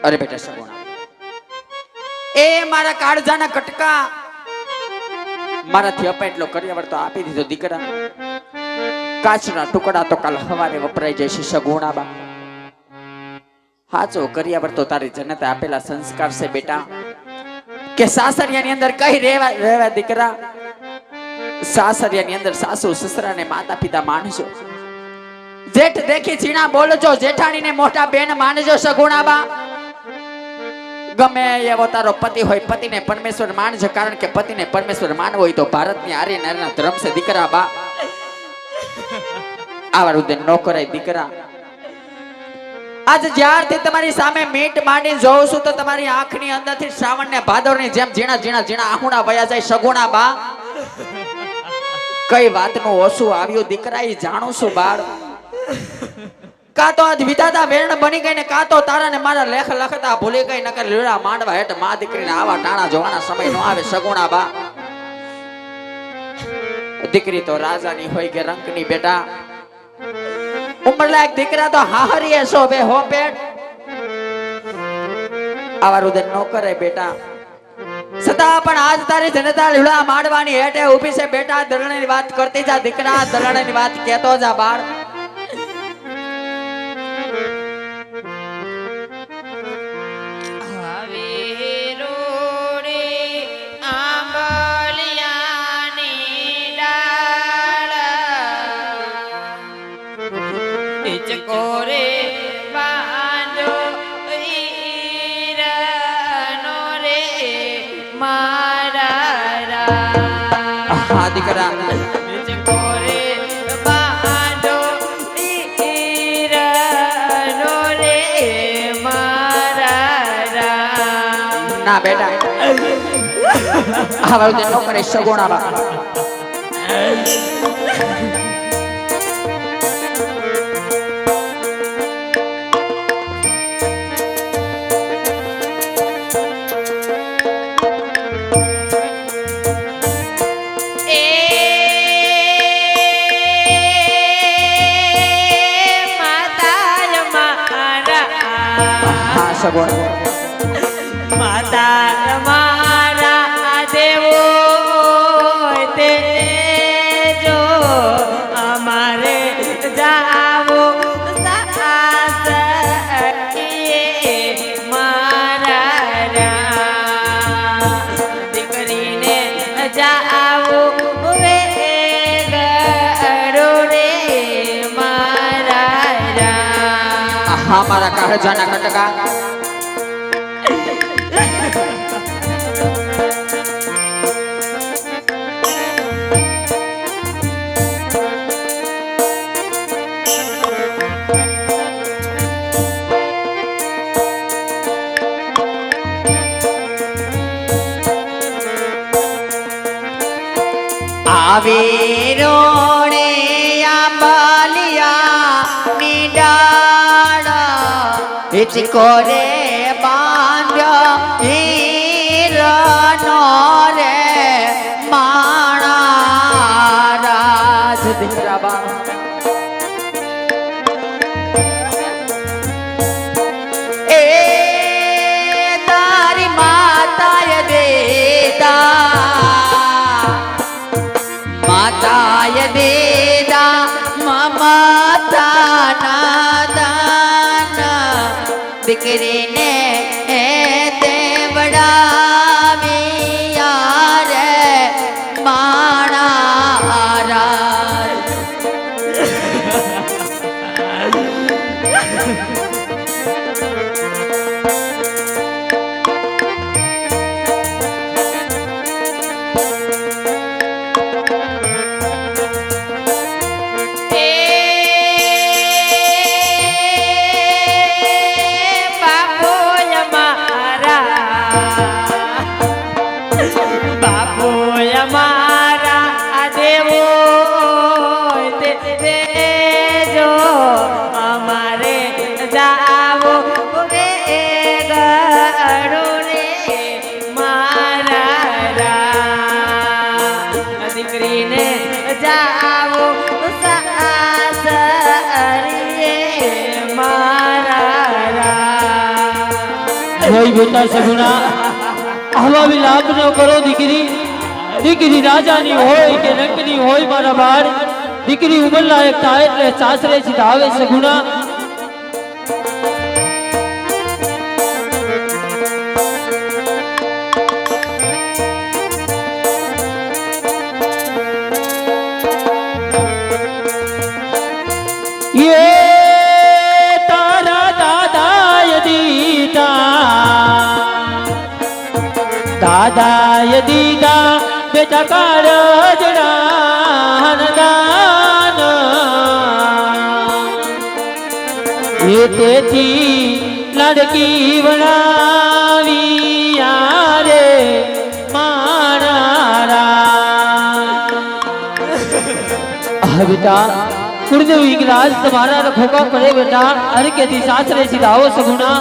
અરે બેટા સગુણા, એ મારા કાળજાના કટકા મારાથી અપાટલો કર્યાવર તો આપી દીધો દીકરા. કાચના ટુકડા તો કાલ હવારે વપરાઈ જશે સગુણાબા. હાચો કર્યાવર તો તારી જનતે આપેલા સંસ્કાર છે બેટા, કે સાસરિયાની અંદર કઈ રહેવા દીકરા. સાસરિયાની અંદર સાસુ સસરા ને માતા પિતા માનજો. જેઠ દેખી ચીણા બોલજો, જેઠાણીને મોટા બેન માનજો સગુણાબા. ગમે એવો તારો પતિ હોય, પતિને પરમેશ્વર માનજો, કારણ કે પતિને પરમેશ્વર માનવો હોય તો ભારતની આર્ય નારીના ધર્મ છે દીકરા. બા આવા રુદે ન કરાય દીકરા. આજ જ્યારથી તમારી સામે મીટ માંડી જોઉં છું તો તમારી આંખની અંદરથી શ્રાવણ ને ભાદરની જેમ ઝીણા ઝીણા ઝીણા આહુડા વયા જાય સગુણા બા. કઈ વાતનું ઓછું આવ્યું દીકરા એ જાણું છું બાળ. કા તો આજ વિધાતા વેણ બની ગઈ ને કા તો તારા ને મારા લેખ લખતા ભૂલી ગઈ, નકર લીલા માંડવા હેઠ મા દીકરીને આવા ટાણા જોવાના સમય નો આવે સગુણા બા. દીકરી તો રાજાની હોય કે રંકની બેટા. ઉંમરલાયક દીકરા તો હાહરીએ છો બે હો પેટ. આવા રુદન નો કરે બેટા. છતાં પણ આજ તારી જનતા લીલા માંડવાની હેઠે ઊભી છે બેટા. દરણની વાત કરતી જા દીકરા, દરણની વાત કહેતો જા બાળ. હા દીકરા, ના બેટા આવા રુદન નો કરે સગુણા બા. માતા મારા દેવો તે જો અમારે જાવો મારા દીકરીને જાવો વે ગરો રે મારા. હા મારા કાળજાના કટકા. આવે રોણે આંબલિયા ની ડાળ હિચકો રે બાંધ્યો હીરનો રે માણા રાજ દીકરા બા. એ તારી માતાએ દેતા માતાય દેદા મમતા નાદાન દીકરીને દેવડાવી રે માણા રાજ. બાપો હોય બેટા સગુણા આવા વિલાપ ન કરો દીકરી દીકરી રાજાની હોય કે રંગની હોય મારા બાળ દીકરી ઉંમર લાયક થાય એટલે સાસરે સીધા આવે સગુણા દાદાએ દીધા બેટા કાળજડાન દાન એ તેથી લડકી બનાવી રે મારા બેટા कुलदेवी राज तुम्हारा रखोगा पड़े बेटा अरे के दी सासरे सिधाओ सगुना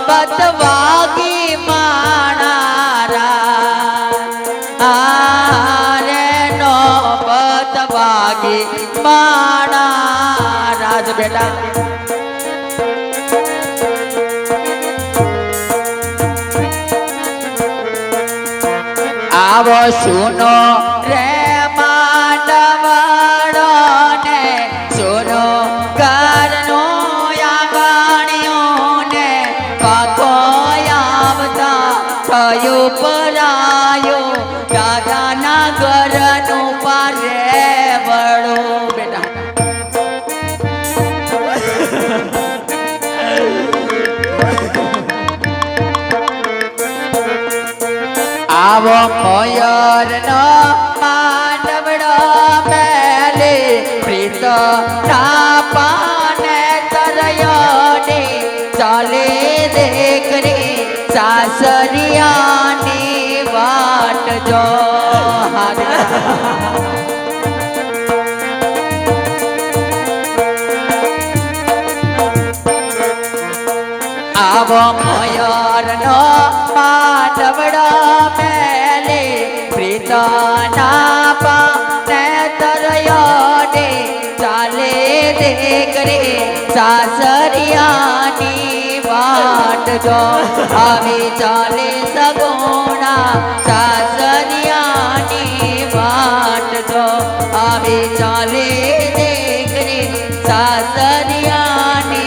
बतवागी मानारा आरे नो बतवागी मानारा बेटा आवो सुनो रे मानवड़ो ने सुनो करनो परायो दादा ना घरनु पारे बड़ो बेटा आवो मयूर नो मानवड़ो मेले प्रीत ना पाने तरयो ने चाले देख रे सासरियानी वाट जो आवो मयूर नो मानवड़ो मेले प्रीत ना पाने तरयो ने चाले देख रे सासरियानी वाट जो आवे चाले सगुना सासरियानी वाट जो आवे चाले देख रे सासरियानी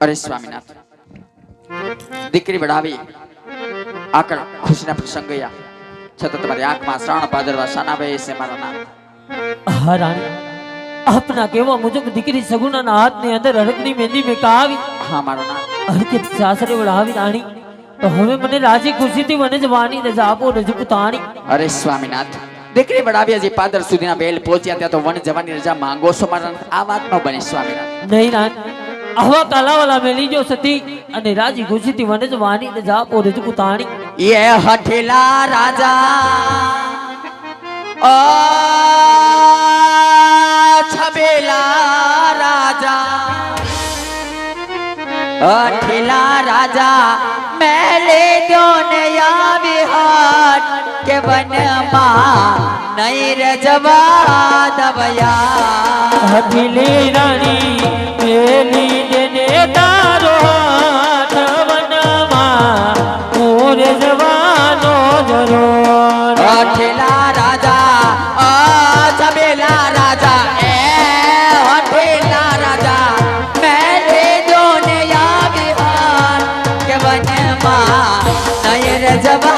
અરે સ્વામીનાથ, દીકરી વડાવી આકળ ખુશીના પ્રસંગ ગયા છતાં તમારી આંખમાં શ્રાવણ ભાદરવા શાના બે છે મારા નાથ? હા રાણી, આપના કહેવા મુજબ દીકરી સગુણાના હાથની અંદર હરકની મહેંદી મેં આવી. હા મારો નાથ. હરકત સાસરે વળાવી રાણી, તો હવે મને રાજી ખુશીથી વને જવાની રજા આપો રજપૂતાણી. અરે સ્વામીનાથ, દીકરી વડાવી હજી પાદર સુધીના બેલ પહોંચ્યા ત્યાં તો વન જવાની રજા માંગો છો મારા નાથ? આ વાત ન બને સ્વામીનાથ. નહીં રાણી, આવા કાલાવાલા મેલી જો સતી અને રાજી ખુશીથી વને જવાની રજા આપો રજપૂતાણી. ये हठिला राजा ओ छबेला राजा हठिला राजा मैले दो ने या विहाट के वनमा नहीं रजवा दवया હઠીલી રાણી મેલી દેને તારો હાથ વનમાં મોર જવાનો જરોર. हठिला राजा ओ छबेला राजा ए हठिला राजा मैले दो ने या विहाट के वनमा नहीं रजवा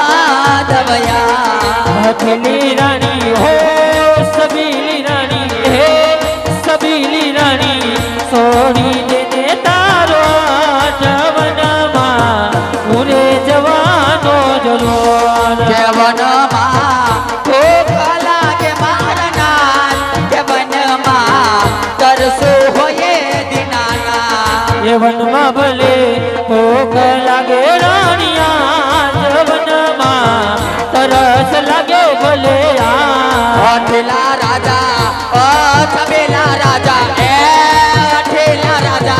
दवया હઠીલી રાણી હો સબીલી રાણી હે સબીલી રાણી સોડી દેને તારો હાથ વનમાં મોરે જવાનો જરોર. के वनमा भूख लागे मारना के वनमा तरसो होए दिनाना એ વનમાં ભલે ભૂખ લાગે રાણિયા, વનમાં તરસ લાગે ભલે આ. हठिला राजा ओ छबेला राजा ए हठिला राजा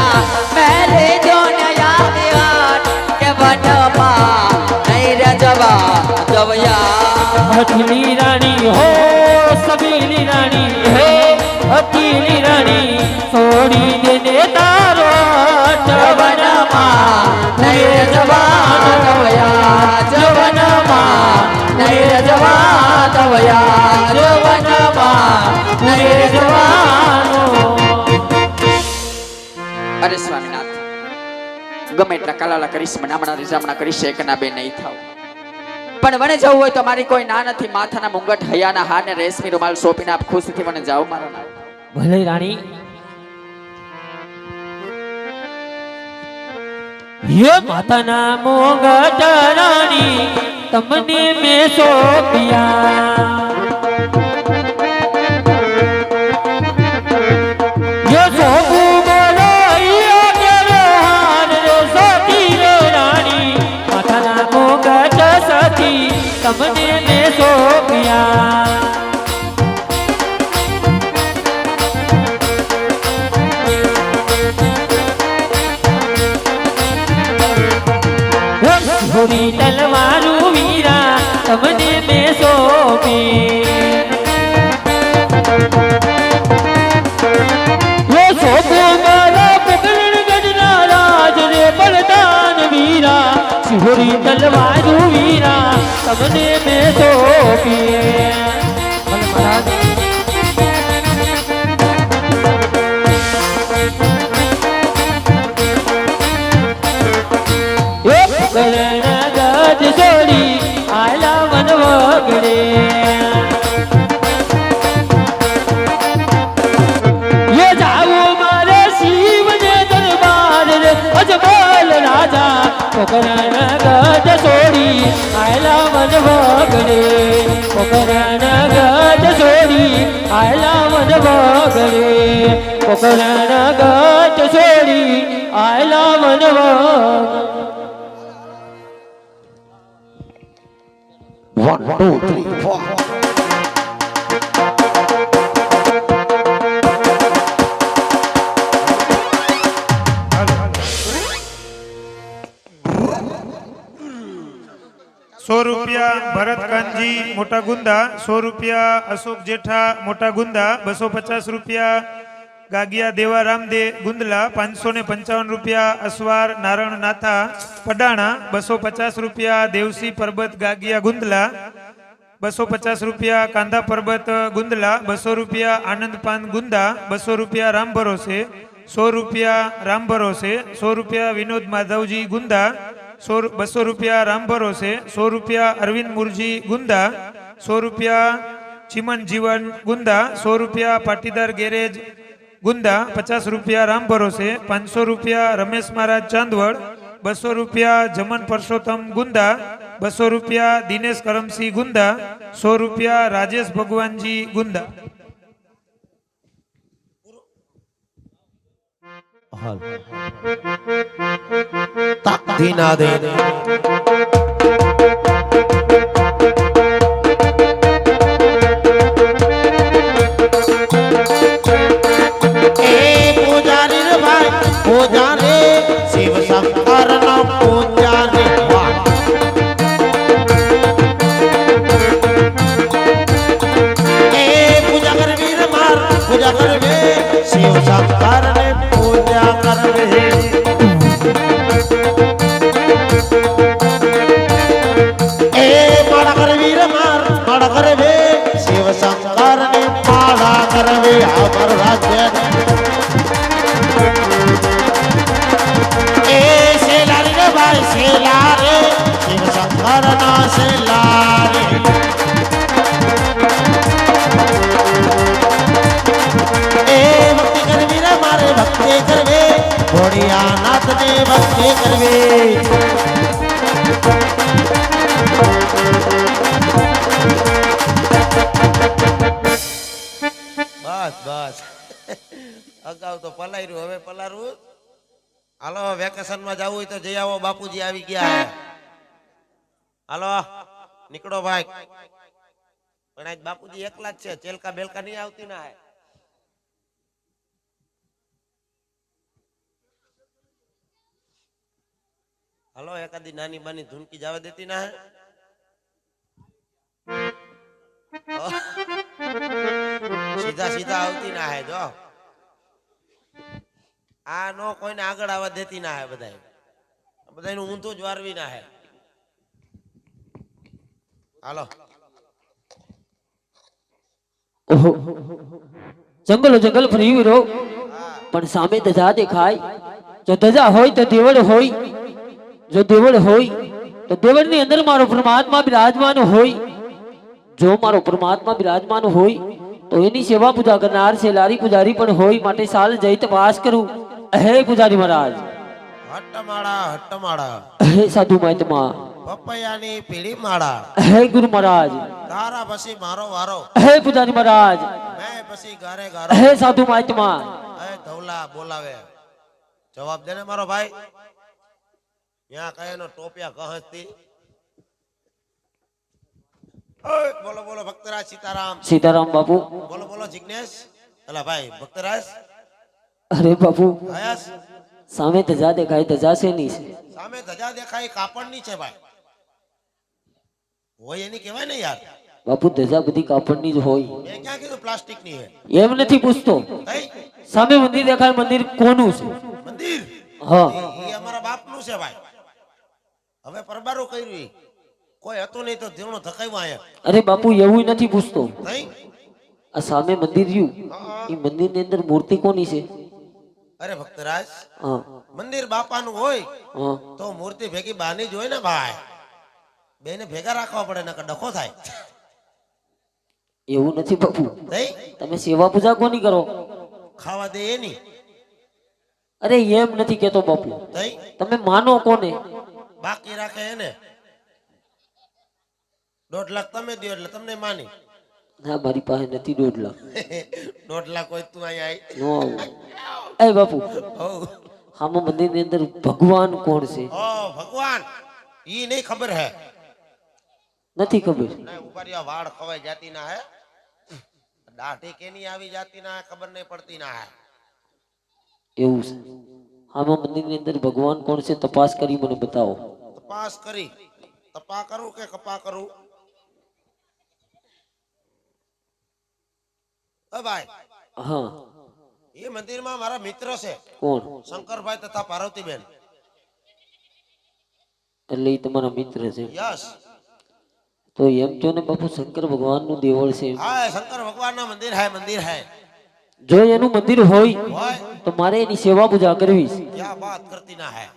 मैले जो नया विहाट के वनमा नहीं रजवा दवया હઠીલી રાણી હો સબીલી રાણી હે હઠીલી રાણી છોડી દેને તારો જવનમાં નહીં જવાનો दवया જવનમાં નહીં જવા દવયા જવનમાં નહીં જવાનો. અરે સ્વામીનાથ, ગમે એટલા કાલાલા કરીશ, મનામણા રીઝામણા કરીશ, એક ના બે નહીં થાવ. પણ વને જવું હોય તો મારી કોઈ ના નથી. માથાના મુંગટ, હૈયાના હાર ને રેશમી રૂમાલ સોંપીને આપ ખુશીથી વને જાઓ મારા નાથ. ભલે રાણી. હે માતાના મોગટ રાણી તમને મેં સોંપ્યા. યો સોંપું બોલો યો કેરો હાર રે સતી રે રાણી, માતાના મોગટ સતી તમને મેં સોંપ્યા. હોરી તલવારું વીરા તમને મેં સોંપી. યો સોંપો મારા પકડ ગઢના રાજ રે બળદાન વીરા, હોરી તલવારું વીરા તમને મેં સોંપી. ભલે મહારાજ. કરણ ગજ છોડી આયલા મન વગડે. યે જાવું મારે શિવને દરબાર રે અજમલ રાજા, કરણ ગજ છોડી આયલા મન વગડે. કરણ ગજ છોડી આયલા મન વગડે. કરણ ગજ છોડી આયલા મન વગડે. 1 2 3 4 100 રૂપિયા ભરત કાનજી મોટા ગુંદા, 100 રૂપિયા અશોક જેઠા મોટા ગુંદા, 250 રૂપિયા ગાગિયા દેવા રામદે ગુંદલા, 555 રૂપિયા અસવાર નારણ નાથા પડાણા, 250 રૂપિયા દેવસી પરબત ગાગિયા ગુંદલા, 250 રૂપિયા કાંધા પરબત ગુંદલા, 200 રૂપિયા આનંદ પાન ગુંદા, 200 રૂપિયા રામ ભરોસે, 100 રૂપિયા રામ ભરોસે 100 રૂપિયા વિનોદ માધવજી ગુંદા 200 રૂપિયા રામ ભરોસે 100 રૂપિયા અરવિંદ મુરજી ગુંદા 100 રૂપિયા ચિમન જીવન ગુંદા 100 રૂપિયા પાટીદાર ગેરેજ ગુંદા 50 રૂપિયા રામ ભરોસે 500 રૂપિયા રમેશ મહારાજ ચાંદવડ 200 રૂપિયા જમન પરસોત્તમ ગુંદા 200 રૂપિયા દિનેશ કરમસિંહ ગુંદા 100 રૂપિયા રાજેશ ભગવાનજી ગુંદા તાકતી ના દે પૂજારી રે ભાઈ પૂજારી શિવ શંકર નો પૂજારી પૂજા કરવી રે માર પૂજા કરવી શિવ શંકર ને પૂજા કરવી માળા કરવી રે માર માળા કરવી શિવ શંકર ને માળા કરવી અમર રાજ્ય શેલારી રે ભાઈ શેલારે શિવ શંકર ના શેલારે ભક્તિ કરવી રે મારે ભક્તિ કરવી ભોળિયાનાથ ને ભક્તિ કરવી બસ બસ અગાઉ તો પલાયરું હવે પલારું હાલો વેકેશન માં જવું હોય તો જઈ આવો બાપુજી આવી ગયા હે હાલો નીકળો ભાઈ પણ આજ બાપુજી એકલા જ છે ચેલકા બેલકા નહીં આવતી ના હે હાલો એકાદી નાની બાની ધૂનકી જવા દેતી ના હે સીધા સીધા આવતી ના હે જો આ નો કોઈને આગળ આવવા દેતી ના હે બધાયનું ઊંધું જ વારવી ના હે હાલો ઓહો જંગલો જંગલ ફરી રહ્યો પણ સામે ધજા દેખાય જો ધજા હોય તો દેવળ હોય જો દેવળ હોય તો દેવળની અંદર મારો પરમાત્મા બિરાજમાન હોય જો મારો પરમાત્મા બિરાજમાન હોય તો એની સેવા પૂજા કરનાર છે લારી પૂજારી પણ હોય માટે સાલ જઈ તપાસ કરું હે પૂજારી મહારાજ હટ્ટમાળા હે સાધુ મહાત્મા પપૈયાની પીળી માળા હે ગુરુ મહારાજ તારા પછી મારો વારો હે પૂજારી મહારાજ મેં પછી ગારે ગારો હે સાધુ મહાત્મા હે ધવલા બોલાવે જવાબ દે ને મારો ભાઈ यहाँ कहे टोपिया कहती बोलो बोलो भक्तराज सीताराम सीताराम बापू बोलो बोलो जिग्नेश अला भाई भक्तराज अरे बापू आयास सामे धजा देखाय धजा से नहीं से सामे धजा देखाय कापड़नी छे भाई वो ये नहीं कहेवाय ने यार बापू धजा बधी कापड़नी ज होय मैं क्या कीधुं प्लास्टिक ની હે એમ નથી પૂછતો સામે મંદિર દેખાય મંદિર કોનું છે મંદિર હા એ અમારા બાપનું છે ભાઈ હવે પરબારો કર્યું કોઈ હતો નહીં તો જેનો ધકાવ્યો આયા અરે બાપુ એવું નથી પૂછતો નહીં આ સામે મંદિર રહ્યું એ મંદિરની અંદર મૂર્તિ કોની છે અરે ભક્તરાજ હા મંદિર બાપાનું હોય હા તો મૂર્તિ ભેગી બાની જ હોય ને ભાઈ બેને ભેગા રાખવા પડે નકર ડખો થાય એવું નથી બાપુ નહીં તમે સેવા પૂજા કોની કરો ખાવા દે એની અરે એમ નથી કેતો બાપુ નહીં તમે માનો કોને બાકી રાખે એને 1.5 લાખ તમે દો એટલે તમને માની ના મારી પાસે નથી 1.5 લાખ 1.5 લાખ હોય તું અહીંયા નો આવું એ બાપુ આવ આમાં મંદિરની અંદર ભગવાન કોણ છે ઓ ભગવાન ઈ નહીં ખબર હે નથી ખબર ના ઉપારિયા વાળ ખવાઈ જાતી ના હે દાઢી કેની આવી જાતી ના ખબર નહીં પડતી ના હે એવું છે આમાં મંદિરની અંદર ભગવાન કોણ છે તપાસ કરી મને બતાવો તપાસ કરી તપા કરું કે કપા કરું ઓ ભાઈ હા એ મંદિરમાં મારા મિત્ર છે કોણ શંકરભાઈ તથા પાર્વતીબેન એટલે એ તમારા મિત્ર છે યસ તો એમ જો ને બાપુ શંકર ભગવાન નું દેવળ છે હા શંકર ભગવાન ના મંદિર હે જો એનું મંદિર હોય હોય તો મારે એની સેવા પૂજા કરવી છે. क्या बात करती ना है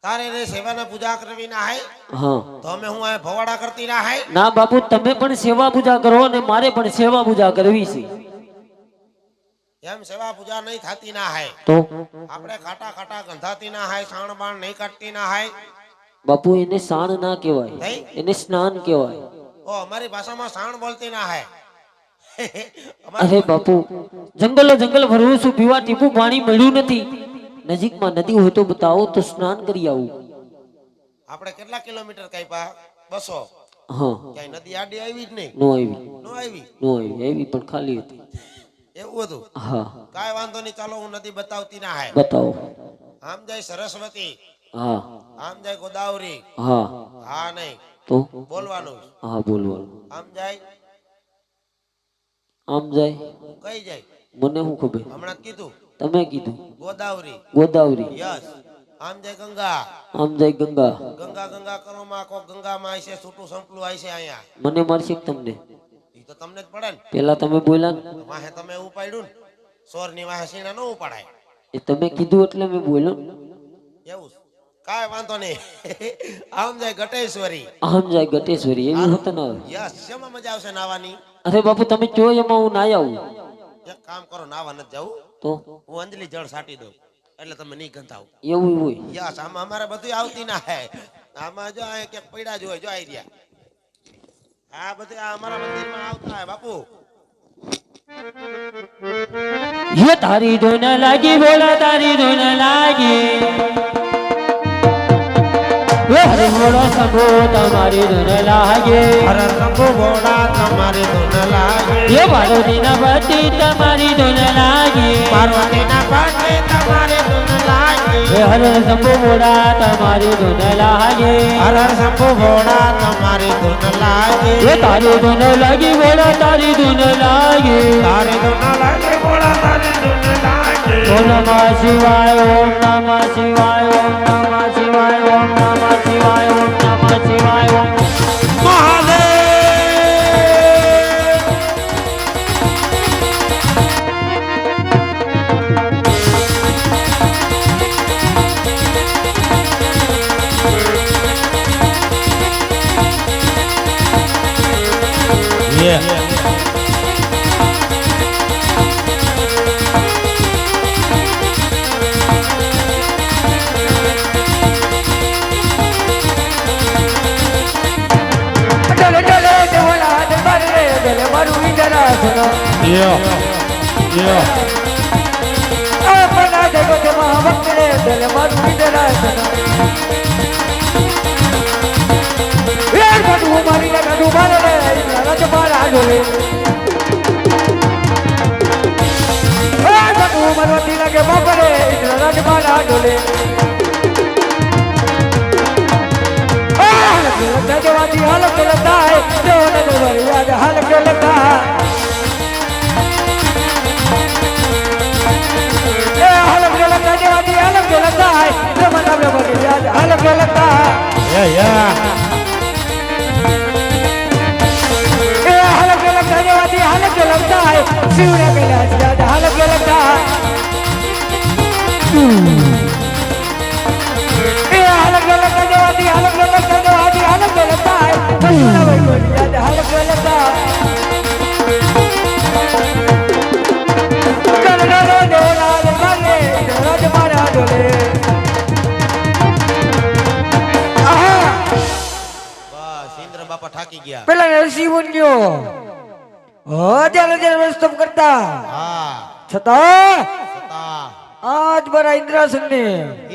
तारे रे सेवा ने पूजा करवी ना है હા तो हमें हूँ आए भवाड़ा करती ना है ના બાપુ તમે પણ સેવા પૂજા કરો અને મારે પણ સેવા પૂજા કરવી છે. एम सेवा पूजा नहीं थाती ना है તો આપણે ખાટા ખાટા ગંધાતી ના હાય સાણ બાણ નહીં કાઢતી ના હાય બાપુ એને સાણ ના કહેવાય, નહીં? એને સ્નાન કહેવાય. ઓ અમારી ભાષામાં સાણ બોલતી ના હાય અરે બાપુ જંગલો જંગલ ફરવું છું, પીવા ટીપું પાણી મળ્યું નથી. નજીકમાં નદી હોય તો બતાવો તો સ્નાન કરી આવું. આપણે કેટલા કિલોમીટર કાપ્યા 200 હા ક્યાંય નદી આડી આવી જ નહીં નો આવી નો આવી નો આવી આવી પણ ખાલી હતી. એવું હતું હા કાંઈ વાંધો નહીં ચાલો હું નદી બતાવતી ના હાય બતાવો. આમ જાય સરસ્વતી હા આમ જાય ગોદાવરી હા હા નહીં તો બોલવાનું હા બોલવાનું. આમ જાય આમ જાય કઈ જાય મને શું ખબર, હમણાં કીધું તમે કીધું ગોદાવરી ગોદાવરી. યસ આમ જાય ગંગા આમ જાય ગંગા. ગંગા ગંગા કરો માં કોક ગંગામાં આય છે છૂટું સંપલું આય છે અહીંયા મને મારશે કે તમને? ઈ તો તમને જ પડે ને પેલા તમે બોલ્યા ને, વાહે તમે ઉપાડ્યું ને સોર ની વાહે સીણા ન ઉપાડાય એ તમે કીધું એટલે મેં બોલ્યો ને. એવું છે. કાંઈ વાંધો નહીં આમ જાય ગટેશ્વરી આમ જાય ગટેશ્વરી. એવી હોત ને. યસ શેમાં મજા આવશે નાવાની અરે બાપુ તમે કયો એમાં હું ના આવું. એક કામ કરો નાવા નથી જવું તો હું અંજલિ જળ છાંટી દઉં એટલે તમે નહીં ગંધાવ એવું હોય. યસ આમાં અમારે બધું આવતી ના હે આમાં જો આ ક્યાંક પડ્યા જ હોય જો આઈ રહ્યા આ બધું આ અમારા મંદિરમાં આવતા હે બાપુ ये तारी धुन लागी बोला तारी धुन लागी वे हरे बोलो सबो तुम्हारी धुन लागे હર શંભુ ભોળા તમારી ધૂન લાગે ये पार्वती ना पति तुम्हारी धुन लागी પાર્વતીના પાટે તમારી ધૂન લાગે वे हरे शंभु बोला तुम्हारी धुन लागे હર શંભુ ભોળા તમારી ધૂન લાગે ये तारी धुन लागी बोला तारी धुन लागी તારી ધૂન લાગે ભોળા તારી ધૂન લાગે ओम नमः शिवाय ओम नमः शिवाय ओम नमः शिवाय ओम नमः शिवाय ओम नमः शिवाय ओम મહાદેવ डले डले देवला दरबारे डले मारू इंदरा सुनो अपना देखो के महाभक्त रे डले मारू इंदरा सुनो यार बटू मारी ना कदू मारे रे राज मारा डोले यार बटू मारवती लगे बाप रे राज मारा डोले जवानी हाल चलता है जो नजर हाल चलता है हाल चलता जवानी हाल चलता है जो मतलब हाल चलता हाल चलता जवानी हाल चलता है शिवने कैलाश हाल चलता हाल चलता जवानी हाल चलता जवानी हाल चलता है हाल चलता બસ ઇન્દ્ર બાપા થાકી ગયા પેલા નરસિંહ બન્યો હજાર હજાર વર્ષ તપ કરતા હા છતાં છતાં આજ બરા ઇન્દ્રાસન ને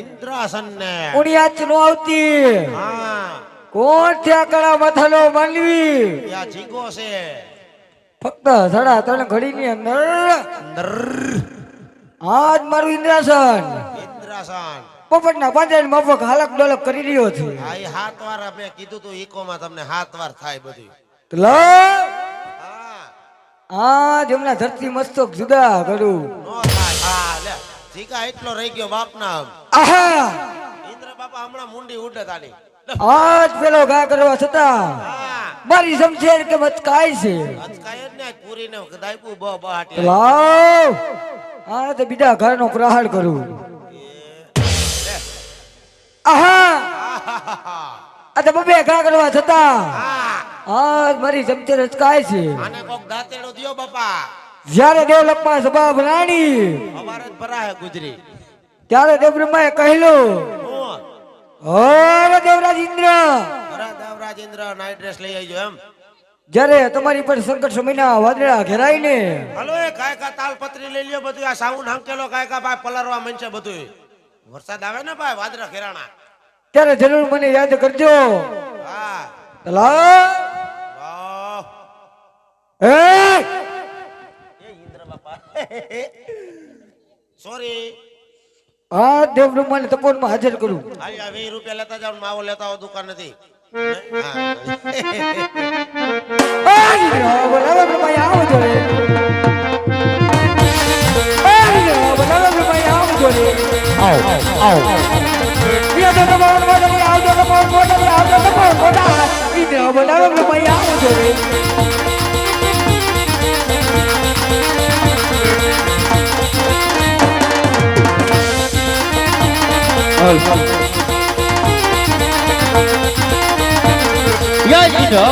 ઇન્દ્રાસન ને ઉની આંચ નો આવતી હા કોણ થયા કળા મથલો માનવી યા જીગો છે ફક્ત 3.5 ઘડી ની અંદર આજ મારું ઇન્દ્રાસન ઇન્દ્રાસન પોપટના પાંજરાની માફક હાલક ડોલક કરી રહ્યો છે આ ઈ 7 વાર આપણે કીધું તું ઈકોમાં તમને 7 વાર થાય બધું લો હા આજ હમણાં ધરતી મસ્તક જુદા કરું નો થાય હા લે જીગા એટલો રહી ગયો બાપના આહા ઇન્દ્ર બાપા હમણાં મુંડી ઉડે તાની આજ પેલો ઘા કરવા છતાં હા મારી શમશેર કે મચકાય છે અચકાય જ ને પૂરીને દાયપું બહાટી લાવ આ તો બીજા ઘરનો પ્રહાર કરું આહા આ તો બબે ઘા કરવા છતાં આ મારી શમશેર અચકાય છે આને કોક દાંતેડો દ્યો બાપા જ્યારે દેવલપમાં સભા ભરાણી અમારે જ ભરાય ગુજરી ત્યારે દેવ બ્રહ્માએ કહેલું હું અરે દેવરાજ ઇન્દ્ર અરે દેવરાજેન્દ્ર નાઈટ ડ્રેસ લઈ આવજો એમ જ્યારે તમારી પર સંકટ સમયના વાદળા ઘેરાઈને હલો એ કાયકા તાલપત્રી લઈ લ્યો બધું આ સાઉન્ડ હંકેલો કાયકા ભાઈ પલરવા મનશે બધું વરસાદ આવે ને ભાઈ વાદળા ઘેરાણા ત્યારે જરૂર મને યાદ કરજો હા તલા વાહ એ ઇન્દ્ર બાપા સોરી આ દેવ બ્રહ્માને તપોવનમાં હાજર કરું હાલ આ 20 રૂપિયા લેતા જાવ માવો લેતા આવો દુકાન નથી બોલાવે બ્રહ્માએ આવજો રે બોલાવે બ્રહ્માએ આવજો રે આવજો તપોવન મોઢા આવજો તપોવન મોઢા આવજો તપોવન મોઢા બોલાવે બ્રહ્માએ આવજો રે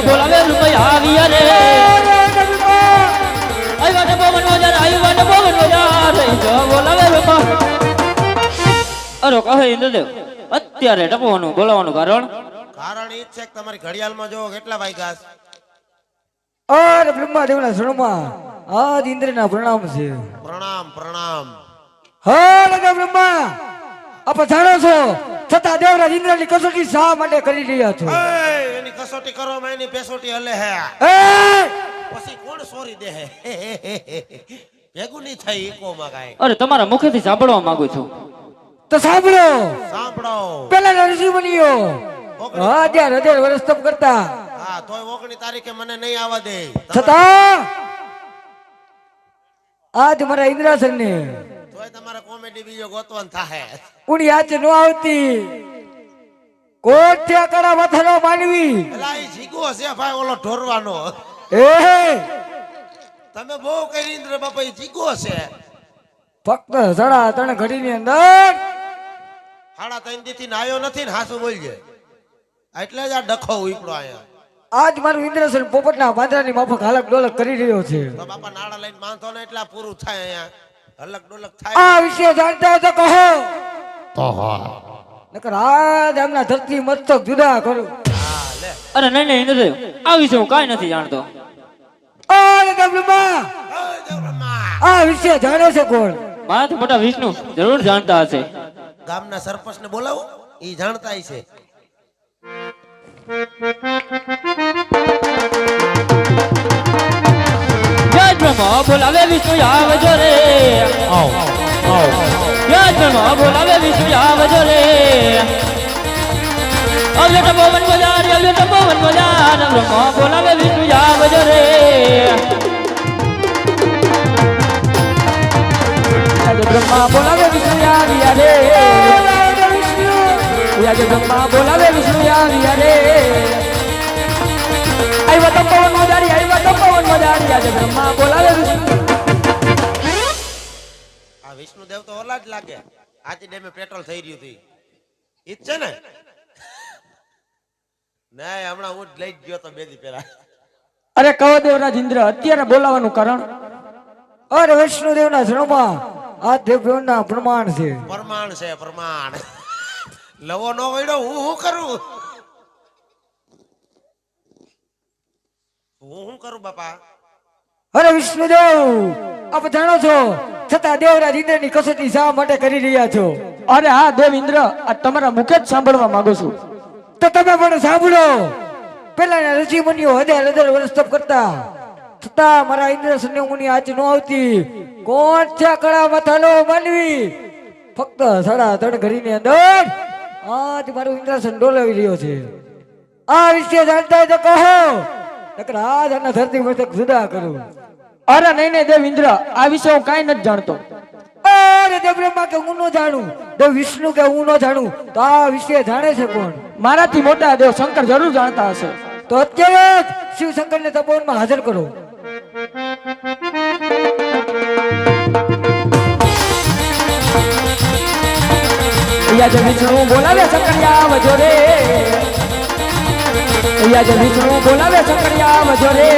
બોલાવે રૂપિયા આવ્યા રે આવ્યા ને પવન બજાર આવ્યા ને પવન બજાર બોલાવે રૂપિયા અરે કહે ઇન્દ્રદેવ અત્યારે ટપવાનું બોલાવાનું કારણ કારણ એ જ છે કે તમારી ઘડિયાળમાં જો કેટલા વાગ્યા છે? અરે બ્રહ્માદેવના શરણમાં આજ ઇન્દ્રના પ્રણામ છે પ્રણામ પ્રણામ હે દેવ બ્રહ્મા આપ જાણો છો છતાં દેવરાજ ઇન્દ્રની કસોટી શા માટે કરી રહ્યા છો એની કસોટી કરવામાં એની પેસોટી હલે હે એ પછી કોણ સોરી દે હે ભેગું નહીં થાય ઈકોમાં કાંઈ અરે તમારા મુખેથી સાંભળવા માંગુ છું તો સાંભળો સાંભળો પેલા ઋષિ બન્યો હજાર વર્ષ તપ કરતા હા તોય 19 તારીખે મને નહીં આવવા દે છતાં આજ મારા ઇન્દ્રાસન ને તોય તમારે કોમેડી બીજો ગોતવાનું થાહે કુણી આજ નો આવતી કોઠ્યા કરા મથનો માનવી એલા ઈ જીગો છે ભાઈ ઓલો ઢોરવાનો એ તમે બહુ કરી ઇન્દ્ર બાપા ઈ જીગો છે ફક્ત સડા ત્રણ ઘડીની અંદર હાડા ત્રણ દીથી નાયો નથી ને હાસુ બોલજે એટલે જ આ ડખો ઉપડો આયા આજ મારું ઇન્દ્રસન પોપટના પાંજરાની માફક હાલક ડોલક કરી રહ્યો છે તો બાપા નાડા લઈને બાંધો ને એટલા પૂરું થાય અહીંયા હલક ડોલક થાય આ વિશે જાણતા હોય તો કહો નકર આજ આમના ધરતી મસ્તક જુદા કરું હા લે અરે નહીં નહીં ઇન્દ્રદેવ આ વિશે હું કાંઈ નથી જાણતો અરે દેવબ્રહ્મા ઓય દેવબ્રહ્મા આ વિશે જાણે છે કોણ મારાથી મોટા વિષ્ણુ જરૂર જાણતા હશે ગામના સરપંચને બોલાવો ઈ જાણતા છે જય બ્રહ્મા બોલાવે વિષ્ણુ આવજો રે જય બ્રહ્મા બોલાવે વિષ્ણુ આવજો રે આવ્યો તો પવન બજાર આવ્યો તો પવન બજાર બ્રહ્મા બોલાવે વિષ્ણુ આવજો રે આજે બ્રહ્મા બોલાવે વિષ્ણુ આવ્યા રે આજે બ્રહ્મા બોલાવે વિષ્ણુ આવ્યા રે આવ્યા તો પવન મજારી આવ્યા તો પવન મજારી આજે બ્રહ્મા બોલાવે વિષ્ણુ આ વિષ્ણુદેવ તો ઓલા જ લાગે આજે ડેમે પેટ્રોલ થઈ રહ્યું હતું ઈ જ છે ને નહીં હમણાં હું જ લઈ જ ગયો તો બે દી પહેલા અરે કહો દેવરાજ ઇન્દ્ર અત્યારે બોલાવાનું કારણ અરે વિષ્ણુદેવના શરણમાં આ દેવના પ્રમાણ છે પ્રમાણ છે પ્રમાણ લવો નો વડ્યો હું કરું હું કરું બાપા અરે વિષ્ણુદેવ આપ જાણો છો છતાં દેવરાજ ઇન્દ્રની કસોટી શા માટે કરી રહ્યા છો અરે હા દેવ ઇન્દ્ર આ તમારા મુખે જ સાંભળવા માંગુ છું તો તમે પણ સાંભળો પેલાના ઋષિ મુનિઓ હજાર વર્ષ તપ કરતા છતાં મારા ઇન્દ્ર સંયોગની આજ નો આવતી કોણ છે કળા માથાનો માનવી ફક્ત સાડા ત્રણ ઘડીની અંદર આજ મારું ઇન્દ્રસન ડોલાવી રહ્યો છે આ વિશે જાણતા હોય તો કહો નકર આજ આના ધરતી મસ્તક જુદા કરું અરે નહીં નહીં દેવ ઇન્દ્ર આ વિશે હું કાંઈ નથી જાણતો અરે દેવ બ્રહ્મા કે હું ન જાણું દેવ વિષ્ણુ કે હું ન જાણું તો આ વિશે જાણે છે કોણ મારાથી મોટા દેવ શંકર જરૂર જાણતા હશે તો અત્યારે જ શિવશંકરને તપોવનમાં હાજર કરો. યા જે વિષ્ણુ બોલાવે શંકરિયા આવજો રે. યા જે વિષ્ણુ બોલાવે શંકરિયા આવજો રે.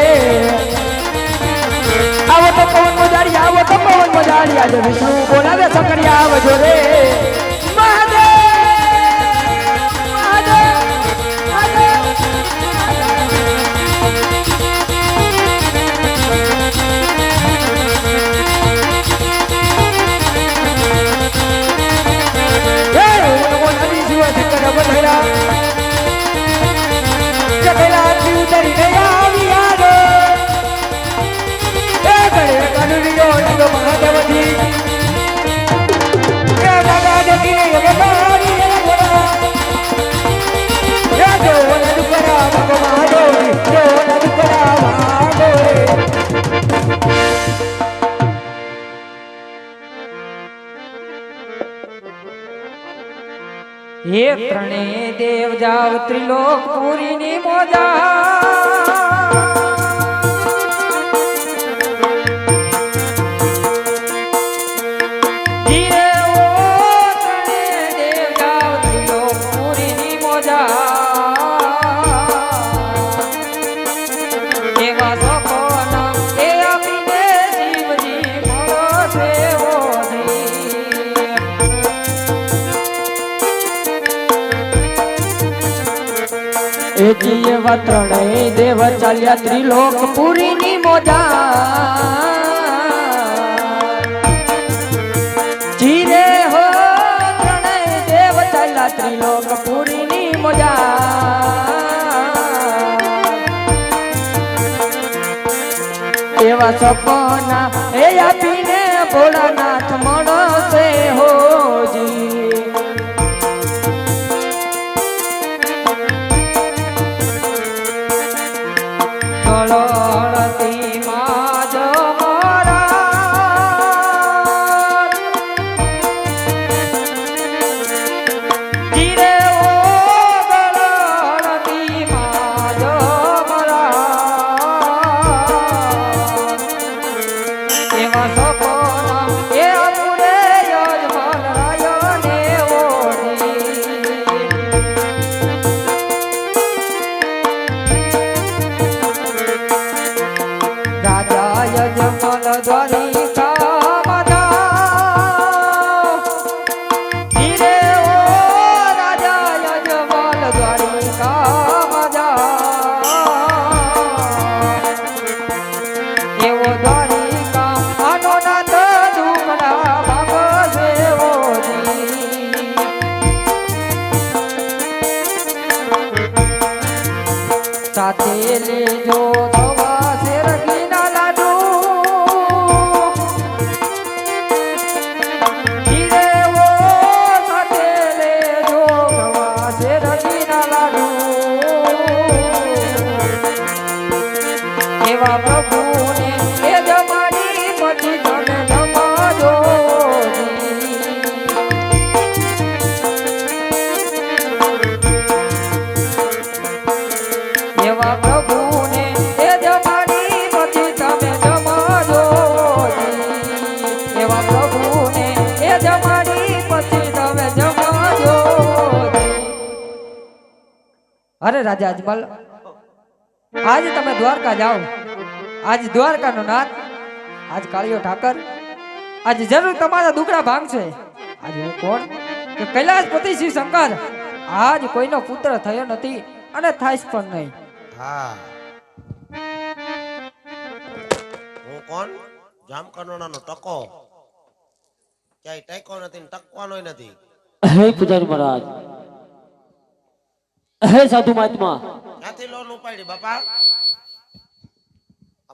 આવો તો પવન મોજાડી, આવો તો પવન મોજાડી. આજે વિષ્ણુ બોલાવે શંકરિયા આવજો રે. હે ત્રણે દેવ જાવ ત્રિલોક પુરી ની મોજા. એવા ત્રણેય દેવ ચાલ્યા ત્રિલોક પુરી ની મોજા. જીરે હો ત્રણેય દેવ ચાલ્યા ત્રિલોક પુરી ની મોજા. એવા સપના એ આપીને ભોળાનાથ મળશે હોજી. સાથે લેજો ધવા શેરડીના લાડુ. ધીરે ઓ સાથે લેજો ધવા શેરડીના લાડુ. એવા પ્રભુને એ જમાડી પછી તમે જમાજો. એવા પ્રભુને એ જમાડી પછી તમે જમાજો. એવા પ્રભુને એ જમાડી પછી તમે જમાજો. અરે રાજા અજમલ, આજ તમે દ્વારકા જાઓ. આજ દ્વારકાનો નાથ, આજ કાળિયો ઠાકર, આજ જરૂર તમારા દુખડા ભાંગશે. આજ હું કોણ કે કૈલાસપતિ શિવ શંકર આજ કોઈનો પુત્ર થયો નથી અને થાઈશ પણ નહીં. હા, હું કોણ? જામકંડોળાનો ટકો. ક્યાંય ટેકો નથી ને ટકવાનોય નથી. હે પૂજારી મહારાજ, હે સાધુ મહાત્મા, ક્યાંથી લોન ઉપાડી બાપા?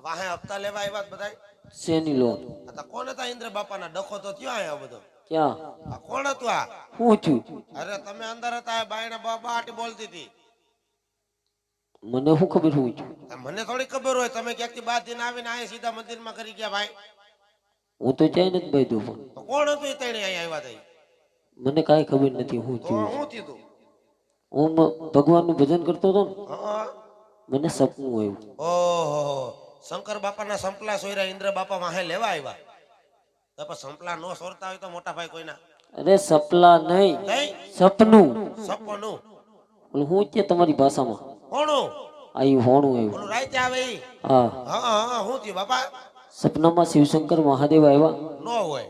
વાહે હપ્તા લેવા આવ્યા બધા? શેની લોન? આ તો કોણ હતા? ઇન્દ્ર બાપાના ડખો તો થયો આયા બધો. ક્યાં? આ કોણ હતું આ? હું છું? અરે તમે અંદર હતા, બાયણા બાબા આટી બોલતી હતી. મને શું ખબર હું છું? મને થોડી ખબર હોય. તમે ક્યાંકથી બાદ દિન આવીને આયા સીધા મંદિરમાં કરી ગયા ભાઈ. હું તો ક્યાંય નથી બાંધ્યો પણ. તો કોણ હતું એ તણે અહીંયા આવ્યા હતા? મને કાંઈ ખબર નથી હું તો છું. હું થયું? હું ભગવાનનું ભજન કરતો હતો ને, હા, મને સપનું આવ્યું. ઓહો શંકર બાપાના સંપલા સોયરા ઇન્દ્ર બાપા વાહે લેવા આવ્યા તો પણ સંપલા નો સોરતા હોય તો મોટા ભાઈ કોઈના અરે સપલા નહીં, નહીં સપનું. સપનું ઓલું હું કે તમારી ભાષામાં કોણું આયું હોણું આવ્યું. ઓલું રાઈતે આવે ઈ હા, હા હા હું થયું બાપા સપનામાં શિવશંકર મહાદેવ આવ્યા. નો હોય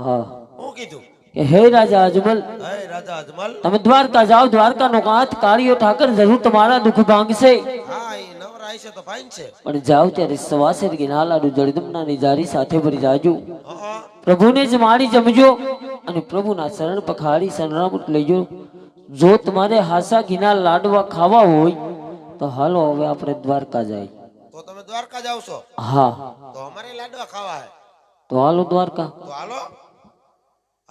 હા, હું કીધું કે હે રાજા અજમલ, હે રાજા અજમલ તમે દ્વારકા જાઓ, દ્વારકાનો કાંત કાળિયો ઠાકર જરૂર તમારા દુઃખ ભાંગશે. હા ઈ નવરાય છે તો ફાઈન છે પણ જાઓ ત્યારે સવાસેર ગિના લાડુ જળદમનાની જારી સાથે ભરી જાજો. હા પ્રભુને જ મારી જમજો અને પ્રભુના શરણ પખાડી શરણામૃત લેજો. જો તમારે હાસા ઘીના લાડવા ખાવા હોય તો હાલો હવે આપણે દ્વારકા જાય. તો તમે દ્વારકા જાવ છો હા, તો અમારે લાડવા ખાવા હે તો હાલો દ્વારકા. તો હાલો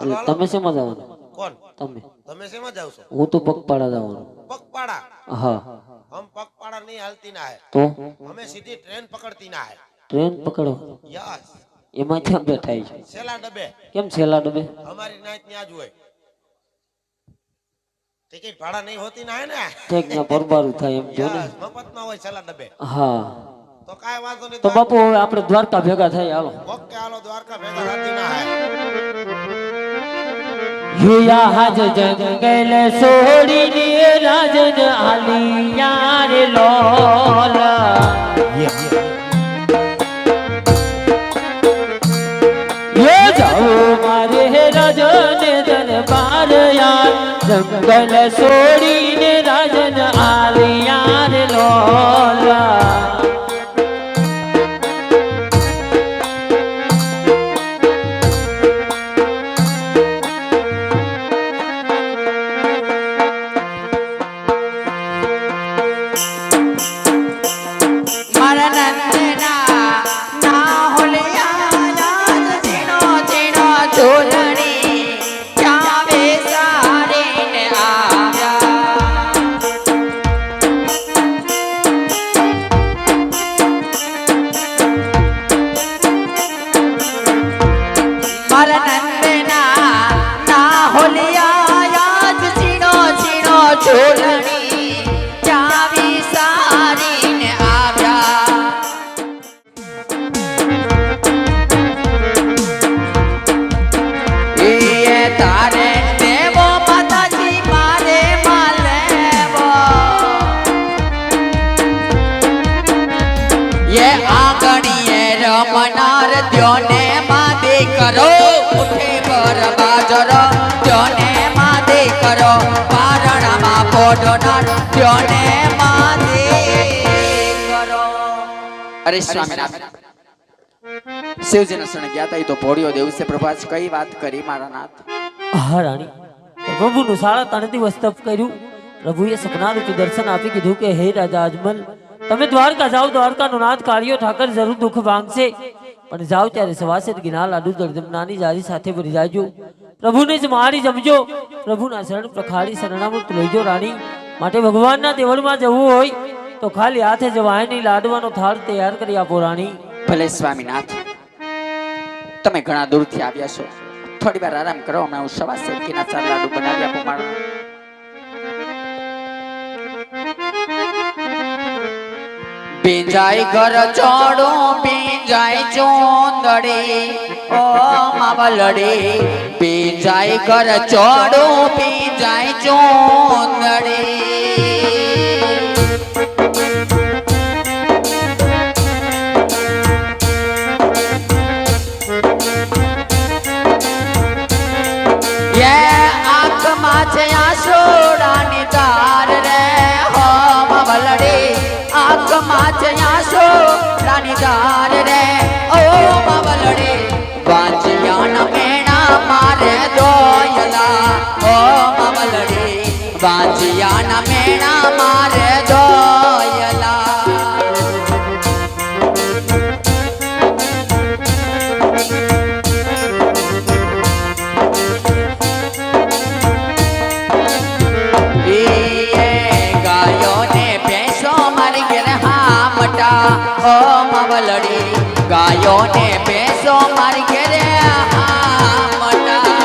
એટલે તમે શેમાં જવાનું? કોણ તમે. તમે શેમાં જાવ છો હું તો પગપાળા જવાનું. પગપાડા હા, હમ પગપાડા નહીં હાલતી ના હે તો અમે સીધી ટ્રેન પકડતી ના હે ટ્રેન પકડો. યસ એમાં ક્યાં બેઠાય છે? છેલ્લા ડબ્બે કેમ છેલ્લા ડબે? અમારી નાઈટ ત્યાં જ હોય ટિકિટ ભાડા નહીં હોતી ના હે ને ઠેક ને પરબારું થાય એમ જો ને. યસ મફતમાં હોય છેલ્લા ડબ્બે હા, તો કાંઈ વાંધો નહીં તો બાપુ હવે આપણે દ્વારકા ભેગા થાય. હાલો. ઓકે હાલો દ્વારકા ભેગા રાતી ના હે યુયા હાજ જંગલ છોડીને રાજન આલિયા રે લોલ. યે જાઓ મારે રાજન દરબાર યાર, જંગલ છોડીને રાજન આલિયા રે લોલ. મારા નંદના ના હોલિયા યાદ ઝીણો ઝીણો ઝૂલણી ચાવે સારીને આવ્યા. મારા નંદના ના હોલિયા યાદ ઝીણો ઝીણો ઝૂલણી ચાવી સારીને આવ્યા. એ તારે દેવો માતાજી મારે માલેવો એ આંગણીએ રમનાર દ્યોને માદે કરો ઉઠે પર બાજરો દ્યોને માદે કરો પારણામાં પોઢનાર દ્યોને માદે કરો. અરે સ્વામિનારાયણ, શિવજીના શરણે ગયા તા ઈ તો ભોળિયો દેવ છે. પ્રભાસ કઈ વાત કરી મારા નાથ? હા રાણી, પ્રભુનું 3.5 દિવસ તપ કર્યું. પ્રભુએ સપના રૂપી દર્શન આપી કીધું કે હે રાજા અજમલ, તમે દ્વારકા જાઓ, દ્વારકાનો નાથ કાળિયો ઠાકર જરૂર દુઃખ ભાંગશે. પણ જાઓ ત્યારે સવાસેર ગિના લાડુ જળદમનાની જારી સાથે ભરી જાજો. પ્રભુને જ મારી જમજો, પ્રભુના શરણ પ્રખાડી શરણામૃત લેજો. રાણી માટે ભગવાનના દેવળમાં જવું હોય તો ખાલી હાથે જવાય નહીં, લાડવાનો થાળ તૈયાર કરી આપો. રાણી ભલે સ્વામીનાથ, તમે ઘણા દૂરથી આવ્યા છો, થોડી વાર આરામ કરો. હમણાં હું સવા સેકીના 4 લાડુ બનાવી આપું. મારા પિંજાય ઘર ચોડો પિંજાય ચોંદડી ઓ માવલડી, પિંજાય ઘર ચોડો પિંજાય ચોંદડી. આંખમાં છે આસોડાની તાર રે હો માવલડી, આંખમાં છે આસોડાની તાર રે ઓ માવલડી. વાંચિયાના મેણા મારે દોયલા ઓ માવલડી, વાંચિયાના મેણા મારે દોયલા. ઓ માવલડી, ગાયો ને ભેંસો મારી ઘેરે આમટા.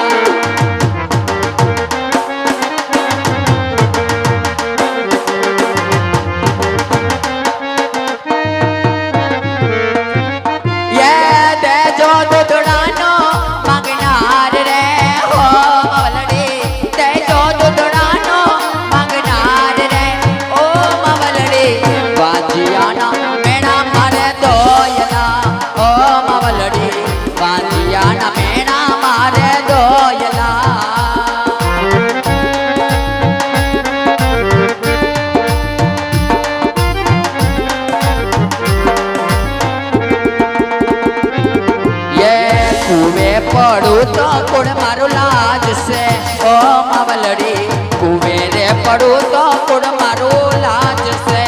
પડું તો કોણ મારું લાજ છે ઓ માવલડી કુવેરે પડું તો કોણ મારું લાજ છે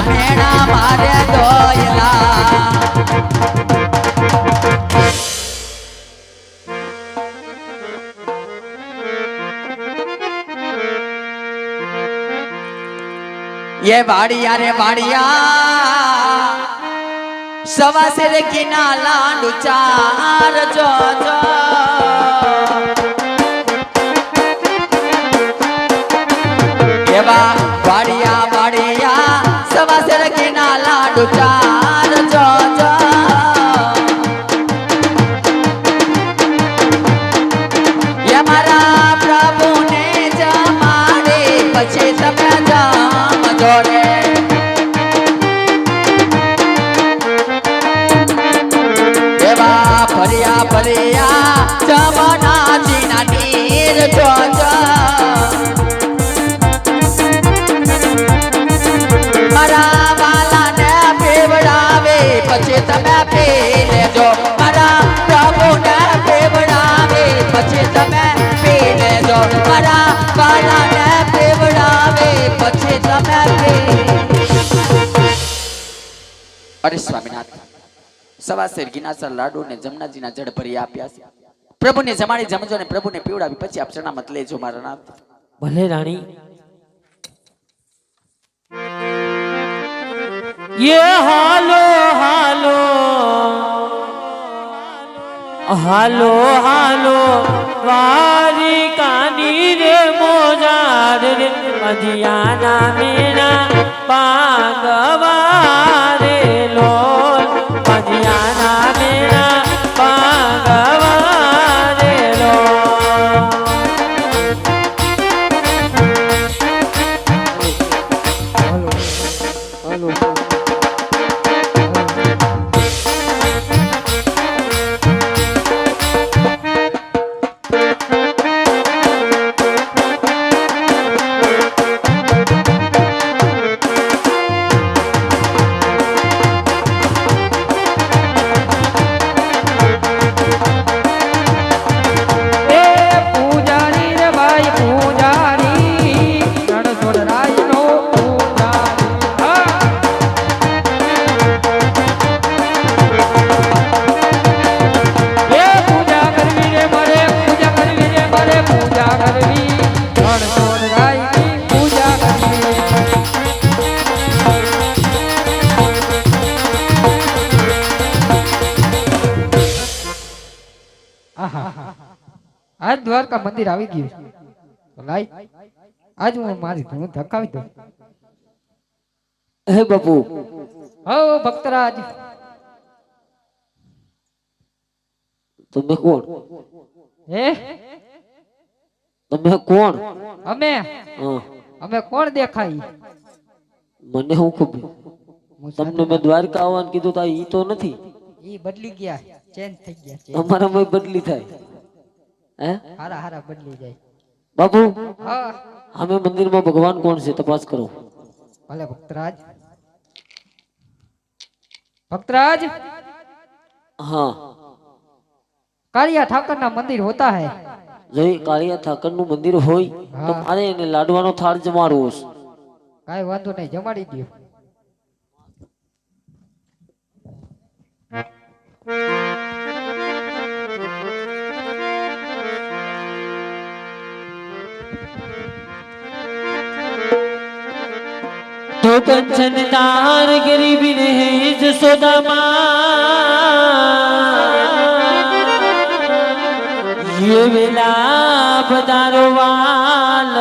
મેણા મારે દોયલા ये बाड़िया रे बाड़िया सवा से किना लाडू चार जो जो ये बाड़िया बाड़िया सवा से किना लाडू चार जो जो ये मारा प्रभु ने जमाड़े पछे तमे जाम जोड़े देवा फरिया फरिया जमना जीना नीर जो जो मारा वाला ने पेवड़ावे पछे तमे पी लेजो मारा प्रभु ने पेवड़ावे पछे तमे पी लेजो मारा वाला ने पेवड़ावे पछे तमे पी अरे स्वामीनाथ सवा शेर गिनासर लाडू ने जमनाजीना जड़ भरी आप्या छे प्रभु ने जमाड़ी जमजो ने प्रभु ने पीवड़ावी पछी आप शरणामत लेजो मारा नाथ भले रानी ये हालो हालो हालो हालो वारी कानी रे मोजार रे मदियाना मेरा पागवा रे लोल मदियाना मेरा पागवा रे लोल आज द्वारका मंदिर આવી ગયું લાઈ આજ હું મારી ધૂન ધકાવી દઉં હે બાપુ હો ભક્તરાજ તમે કોણ હે તમે કોણ અમે હા અમે કોણ દેખાઈ મને હું ખબર તમને મેં દ્વારકા આવવાનું કીધું તો ઈ તો નથી ઈ બદલી ગયા ચેન્જ થઈ ગયા અમારામાં બદલી થાય હે હારા હારા બદલી જાય બાપુ હા અમે મંદિરમાં ભગવાન કોણ છે તપાસ કરો ભલે ભક્તરાજ भक्तराज हाँ कालिया ठाकर ना मंदिर होता है जो कालिया ठाकर नु मंदिर होय हाँ। तो मारे ने लाडवानो थाળ जमाड़ो काई वांधो नहीं जमाड़ी दियो तो कंचन तार गरीबी ने जसोदा ये वेला पधारो वाल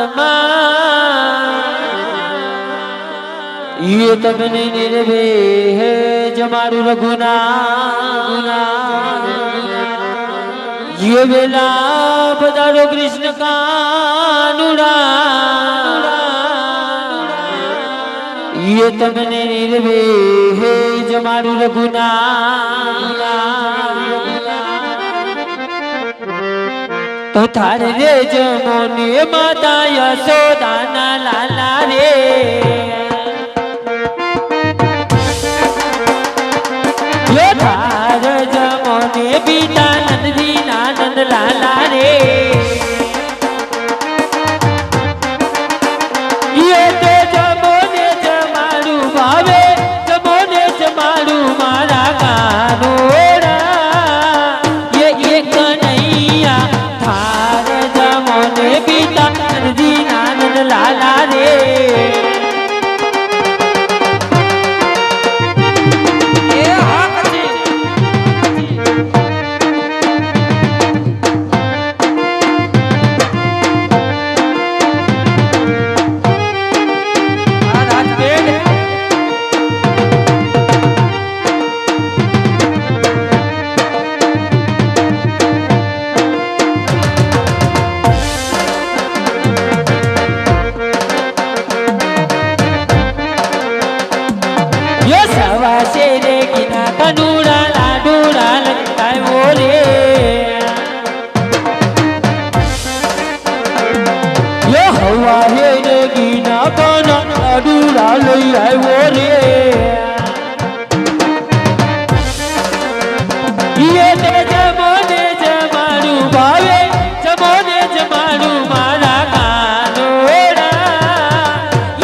ये तमने निर्वे है जमारू रघुना ये वेला पधारो कृष्ण कानुड़ा ये तमने निर्वे हे जमारू रघुना तो थारे रे जमोने माता यशोदा ना लाला रे ये थार जमोने बीता नंदी नानंद लाला रे ये तो जमोने जमारू भावे जमोने जमारू मारा गानोरा ये कन्हैया थार जमोने बीता नंदी नानंद लाला रे कनूरा लाडूरा लगता है बोले ये हवा है गीना कना लाडूरा लई है बोले ये ते जमोने जमारू भावे जमोने जमारू मारा कानोरा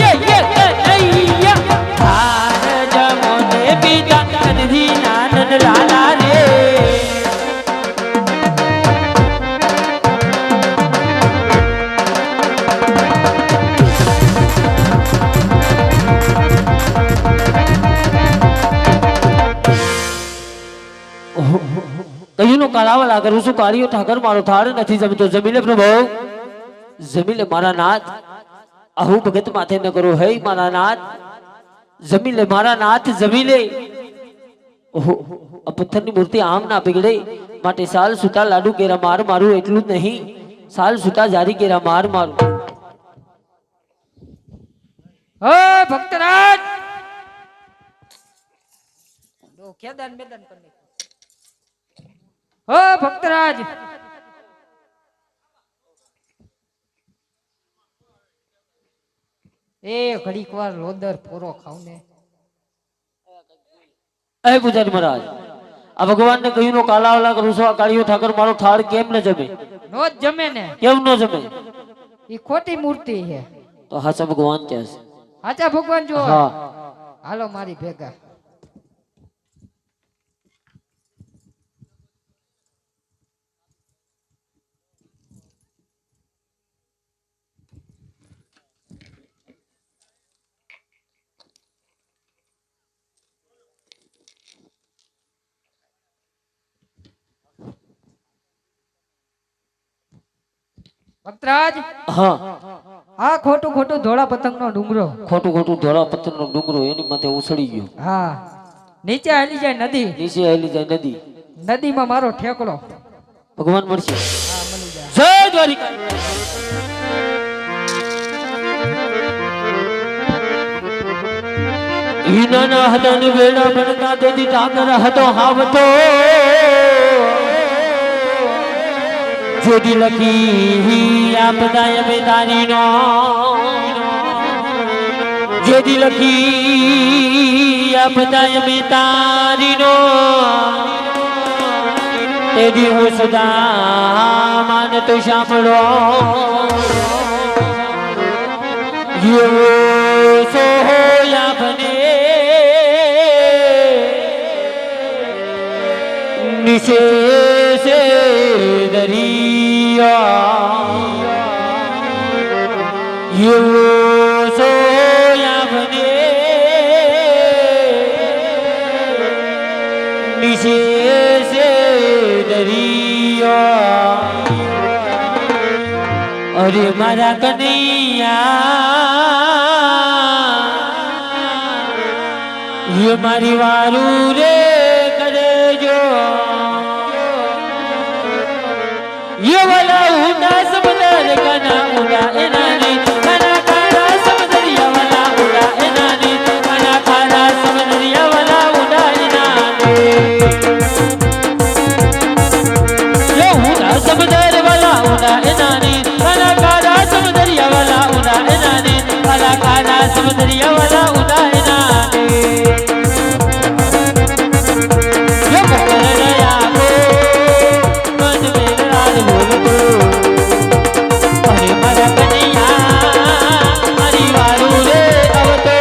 ये कन्हैया थार जमोने बीता नंदी नानंद लाला रे કયુંનો કાળાવા કરું છું કાળીઓ ઠાકર મારો થાળ નથી જમીતો જમીલે પ્રભુ જમીલે મારા નાથ આહુ ભગત માથે ન કરો હે મારા નાથ જમીલે મારા નાથ જમીલે ઓહો આ પથ્થરની મૂર્તિ આમ ના પીગળે માટે સાલ સુતા લાડુ કેરા માર મારું એટલું જ નહીં સાલ સુતા જારી કેરા માર મારું ઓ ભક્તરાજ ખેદાન મેદાન પર ઓ ભક્તરાજ એ ઘડીક વાર લોદર પૂરો ખાવ ને એ પૂજારી મહારાજ આ ભગવાન ને કહ્યું નો કાલાવલા કરું છું આ કાળીઓ ઠાકર મારો થાળ કેમ ન જમે નો જ જમે ને કેમ ન જમે ઈ ખોટી મૂર્તિ છે તો હાચા ભગવાન ક્યાં છે સાચા ભગવાન જો હા હાલો મારી ભેગા ભક્તરાજ હા આ ખોટું ખોટું ધોળા પતંગનો ડુંગરો ખોટું ખોટું ધોળા પથ્થરનો ડુંગરો એની માથે ઉછળી ગયો હા નીચે હાલી જાય નદી નીચે આવેલી જાય નદી નદીમાં મારો ઠેકડો ભગવાન મળશે હા મળી જાય જય દ્વારિકા હિનાના હતા ને વેડા બનતા તેથી ટાકર હતો હાવતો જેદી લખી આપદાય બેદારી નો જેદી લખી આપદાય બેદારી નો તેદી હું સદા માન તો સાંભળો યો સોયા બને નિશેષે દરિયા યો સોયા બને નિશેષે દરિયા અરે મારા કનૈયા ये मारी वारू रे करे जो ये वाला ऊंडा समंदर कना ऊंडा एनानी कना खारा समंदरिया वाला ऊंडा एनानी कना खारा समंदरिया वाला ऊंडा एनानी ये ऊंडा समंदर वाला ऊंडा एनानी कना खारा समंदरिया वाला ऊंडा एनानी कना खारा समंदरिया वाला ऊंडा एनानी ये मकर गया को मन में राज बोल को अरे मरा कन्हैया हरी वारू रे अब तो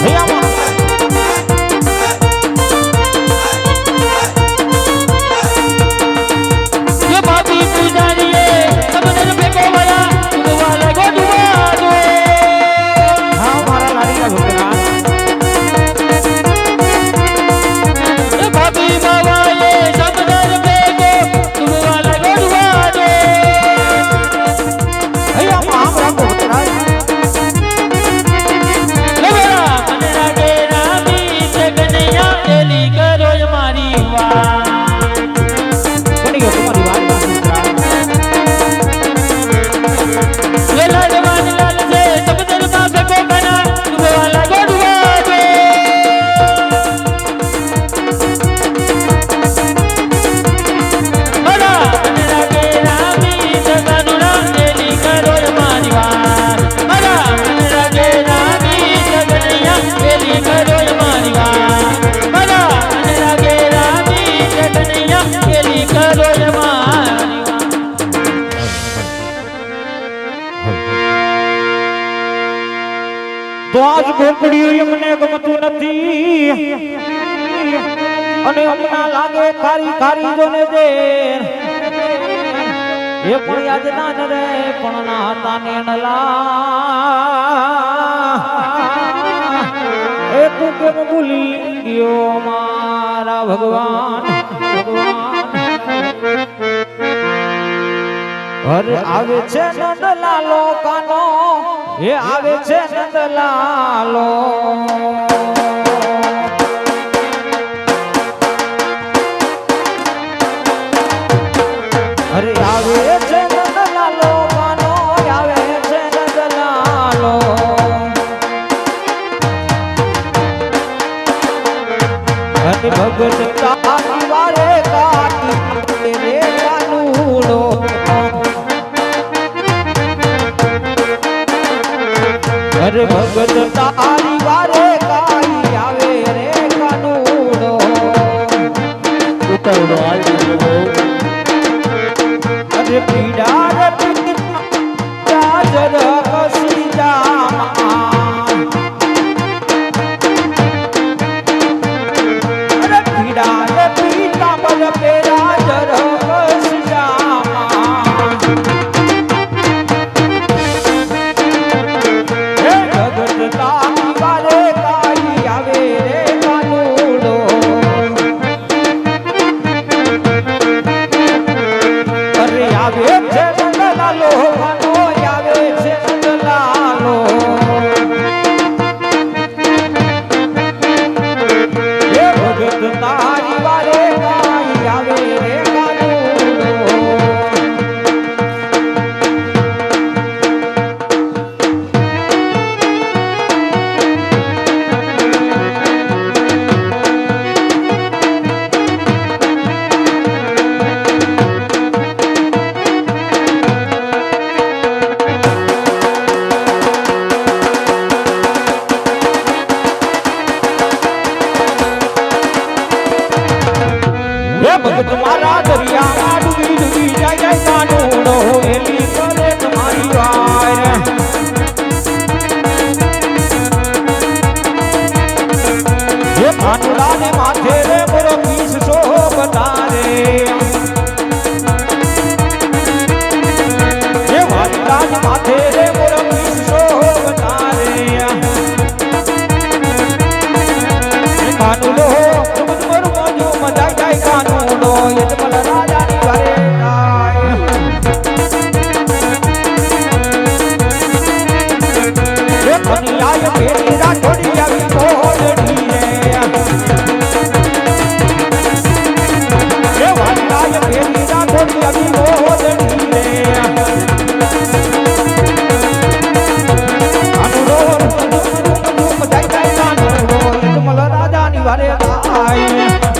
भैया ये बाबी पुजारी समंदर पे को वाला वाला को डुबा दो हाँ मारा लाड़ी का भुगतान ये बाबी बाबा ये समंदर पे को तुम वाला को डुबा दो भैया मामरा भुगतान लबरा मनरा के रामी से कन्हैया एली करो हमारी वाह बनी गई तुम्हारी बात ये लाडवान लाल से समंदर में फेंको कना तुम वाला को डुबा दो बड़ा मनरा के रामी से कनुरा एली करो हमारी वाह बड़ा मनरा के रामी से कन्हैया एली करो हमारी वाह बड़ा मनरा के रामी से कन्हैया एली करो हमारी वाह તો આજ ભોપડીઓ એમને ગમતું નથી અને હમણાં લાગે ખારી ખારી જોને દે એ પણ યાદ ના ન રે પણ ના હતા ને નલા એ તું કેમ ભૂલી ગયો મારા ભગવાન ભગવાન અરે આવે છે નંદલાલો કાનો એ આવે છે નંદલાલો અરે આવે છે નંદલાલો કાનો આવે છે નંદલાલો અને ભગત તારી વારે કાટી રે કાનુડો અરે ભગત તારી વારે કાઈ આવે રે કાનુડો ઉતાવળો આવી ગયો અરે પીડા રે પીડા જર કસી જામાં અરે પીડા રે પીડા પર પેરા જર કસી જામાં હે ભગત તારી વારે કાઈ આવે રે કાનુડો અરે આવે છે નંદલાલો કાનો આવે છે નંદલાલો હે ભગત તારી વારે કાઈ આવે રે કાનુડો હે ભગત મારા દરિયામાં ડૂબી ડૂબી જાય જાય કાનુડો એલી કરે તમારી વાર હે કાનુડાને માથે રે બરો પીસ શોભતા રે હે વાલીડાને માથે રે બરો પીસ શોભતા રે કાનુડો તુમર મોજો મજા જાય કાનુડો એ તમલ રાજાની વારે જાય એ કનિયાએ પેટી રાઠોડી આવી કોડડી રે વારે જાય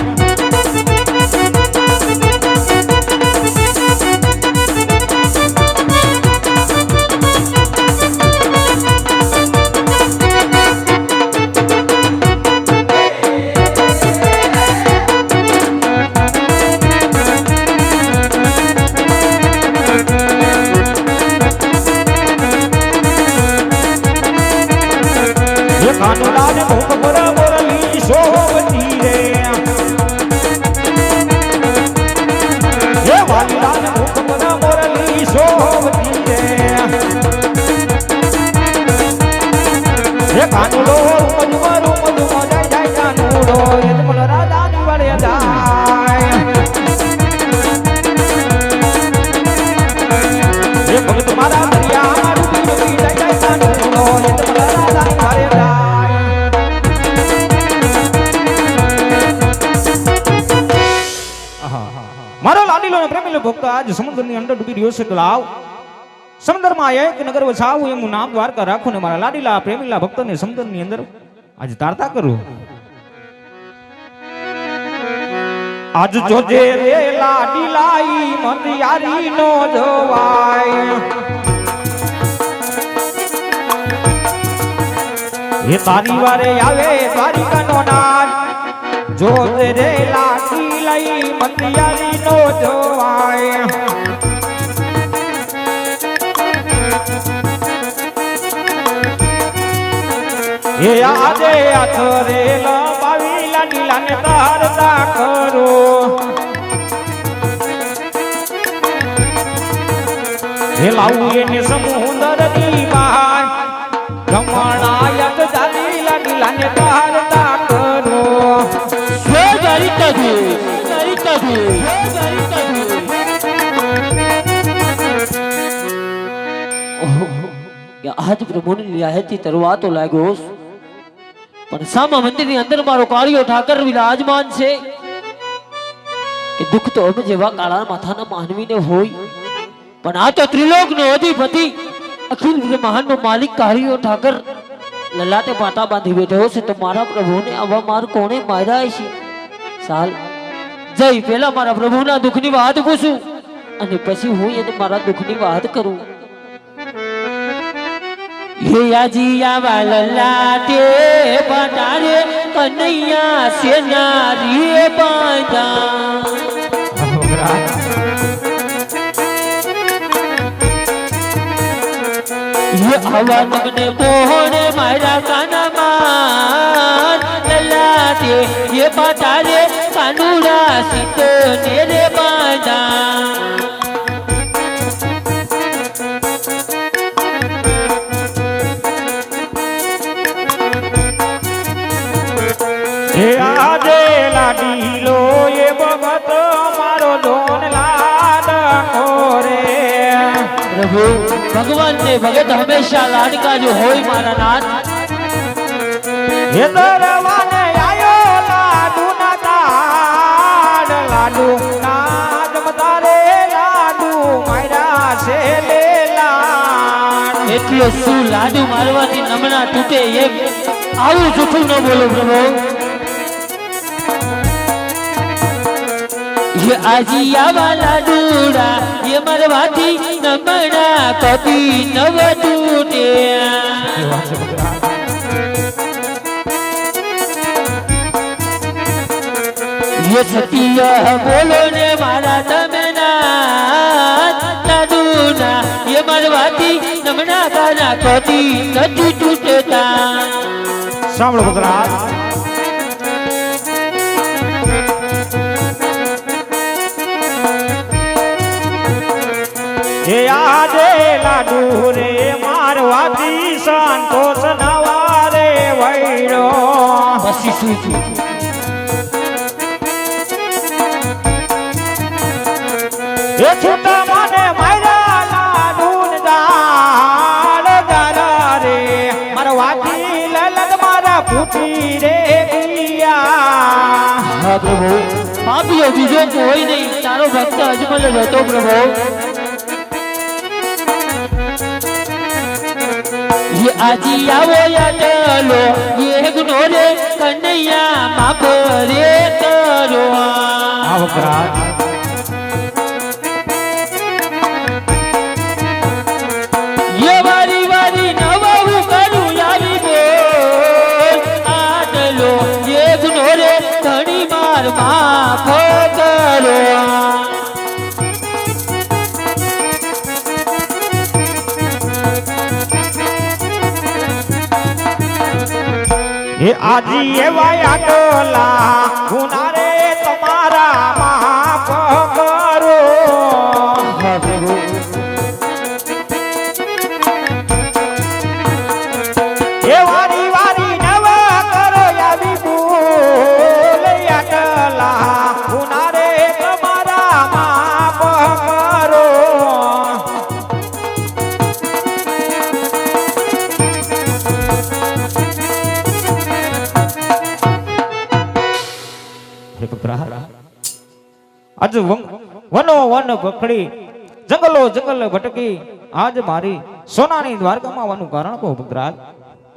કાનુડાને ભૂખ પર મોરલી શોભતી રે હે વાલીડાને ભૂખ પર મોરલી શોભતી રે હે કાનુડો રૂમ જાય જાય કાનુડો યજમલ રાજાની વાળે જાય હે ભગત મારા દરિયા ડૂબી જાય જાય કાનુડો યજમલ રાજાની વાળે જાય મારો લાડીલો ને પ્રેમીલો ભક્ત આજ સમુદ્રની અંદર ડૂબી રહ્યો છે તળાવ સમુદ્રમાં એક નગર વસાવું એનું નામ દ્વારકા રાખું ને મારા લાડીલા પ્રેમીલા ભક્તને સમુદ્રની અંદર આજ તારતા કરું આજ જોજે રે લાડીલાઈ મંદિયારી નો જવાય એ તારી વારે આવે દ્વારિકાનો નાથ જોજે રે લાડીલાઈ મંદિયારી નો જવાય એ આજે આથરે લંબાવી લાડીલાને તારતા કરો હે લાવું એને સમુદ્ર ની બહાર રમણાયક જાલી લાડીલાને તારતા કરો आज प्रभु ने लिया है थी तरवा तो लागो पर सामा मंदिर ની અંદર મારો કાળિયો ઠાકર વિરાજમાન છે કે દુઃખ તો અમે જેવા કાળા માથાના માનવીને હોય પણ આ તો ત્રિલોકનો અધિપતિ અખિલ બ્રહ્માંડનો માલિક કાળિયો ઠાકર લલાટે પાટા બાંધી બેઠો છે તો મારા પ્રભુને આવા માર કોણે માર્યા છે સાલ જઈ પેલા મારા પ્રભુના દુઃખની વાત પૂછું અને પછી હું એને મારા દુઃખની વાત કરું હે આજીયા વાલલાટે પટારે કનૈયા સેનારી બાંધા ये हवा तुमने मोहने मारा काना मान ललाटे ये पटारे कानूरा सीतो नेरे बांधा હે આજે લાડીલો એ ભગત મારો જોન લાડ કોરે प्रभु भगवान ने भगत हमेशा लाडका जो होय मारा नाथ હે દરવાને આયો લાડુ ના તાડ લાડુ ના જમતારે લાડુ માર્યા છે લેલા એટલે શું લાડુ મારવાથી નમણા તૂટે એમ આવું જૂઠું ન બોલો પ્રભુ ये आजिया वाला डूड़ा ये मरवाती नमना कभी नव टूटे ये सतिया बोलो ने मारा तमना डूड़ा ये मरवाती नमना गाना कभी નથી તૂટતા સાંભળો ભદ્રા હે આજે લાડુ રે મારવાથી સંતોષ નવારે વૈરો પછી શું થયું એ છૂટા મને માર્યા લાડુ ને દાળ દારા રે મારવાથી લલન મારા ફૂટી રે પિયા હા પ્રભુ પાપીઓ બીજો કોઈ નહીં તારો ભક્ત અજમલ જ હતો પ્રભુ ये आजी आवो या चलो ये गुनोरे कन्हैया માફ રે કરો આ વપરાશ ये वारी वारी नवाऊ करूं यारी बोल आटलो ये गुनो रे धनी मार माफ करो હે આજી એવા આટલા ગુના રે તમારા માફ કરો હે વારી વારી નવા કરો આવી ભૂલ આટલા ગુના રે તમારા માફ કરો આજ વનો વન ભખડી જંગલો જંગલ ભટકી આજ મારી સોનાની દ્વારકામાં આવવાનું કારણ કહો ભદ્રાજ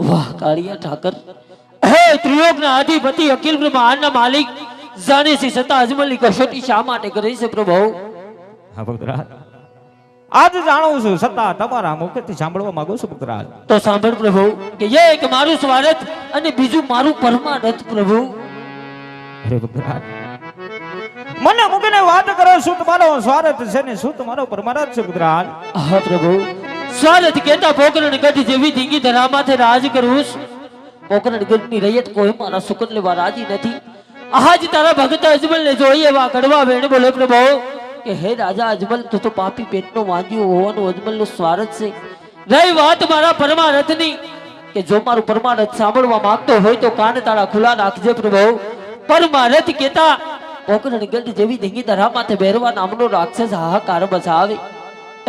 વાહ કાળિયા ઠાકર હે ત્રિલોકના અધિપતિ અખિલ બ્રહ્માંડના માલિક જાણે છે સતા અજમલની કસોટી શા માટે કરે છે પ્રભુ હા ભદ્રાજ આજ જાણું છું છતાં તમારા મુખેથી સાંભળવા માંગુ છું ભદ્રાજ તો સાંભળ પ્રભુ કે એક મારું સ્વાર્થ અને બીજું મારું પરમાનંદ પ્રભુ અરે ભદ્રાજ મને મૂકીને વાત કરો શું તમારો સ્વાર્થ છે ને શું તમારો પરમાનંદ છે ભદ્રાજ હા પ્રભુ સ્વાર્થ કેતા પોકરણ ગઢ જેવી ધીંગી ધરામાથે રાજ કરું પોકરણ ગઢની રૈયત કોઈ મારા સુકન લેવા રાજી નથી આજ તારા ભગત અજમલને જોઈ એવા કડવા વેણ બોલે પ્રભુ કે હે રાજા અજમલ તું તો પાપી પેટનો વાંધ્યો હોવાનું અજમલનું સ્વાર્થ છે રહી વાત મારા પરમારથની કે જો મારું પરમારથ સાંભળવા માંગતો હોય તો કાન તારા ખુલ્લા રાખજે પ્રભુ પરમારથ કેતા પોકરણ ગઢ જેવી ધીંગી ધરામાથે બેરવા નામનો રાક્ષસ હાહાકાર બચાવે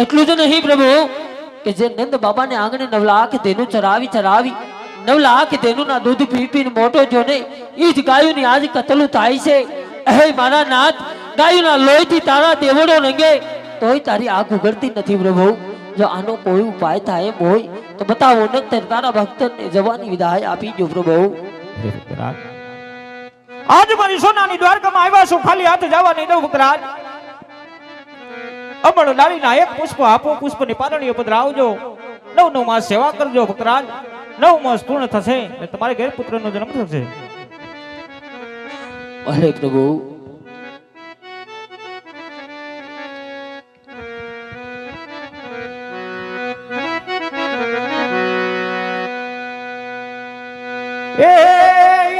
એટલું જ નહીં પ્રભુ કે જે નંદ બાબાને આંગણે 9 લાખ ધેનું ચરાવી 9 લાખ ધેનુંના દૂધ પી પીને મોટો જો ને ઈ જ ગાયુંની આજ કતલું થાય છે હે મારા નાથ ગાયુંના લોહીથી તારા દેવડો રંગે તોય તારી આગ ઉગડતી નથી પ્રભુ જો આનો કોઈ ઉપાય થાય એમ હોય તો બતાવો નક્તર તારા ભક્તને જવાની વિદાય આપી જો પ્રભુ આજ મારી સોનાની દ્વારકામાં આવ્યા છો ખાલી હાથ જવા નહીં દઉં ભદ્રાજ અમળ ડાળીના એક પુષ્પ આપો પુષ્પની પારણીઓ પધરાવજો 9 માસ સેવા કરજો ભદ્રાજ 9 માસ પૂર્ણ થશે એટલે તમારે ઘેર પુત્રનો જન્મ થશે અરે પ્રભુ એ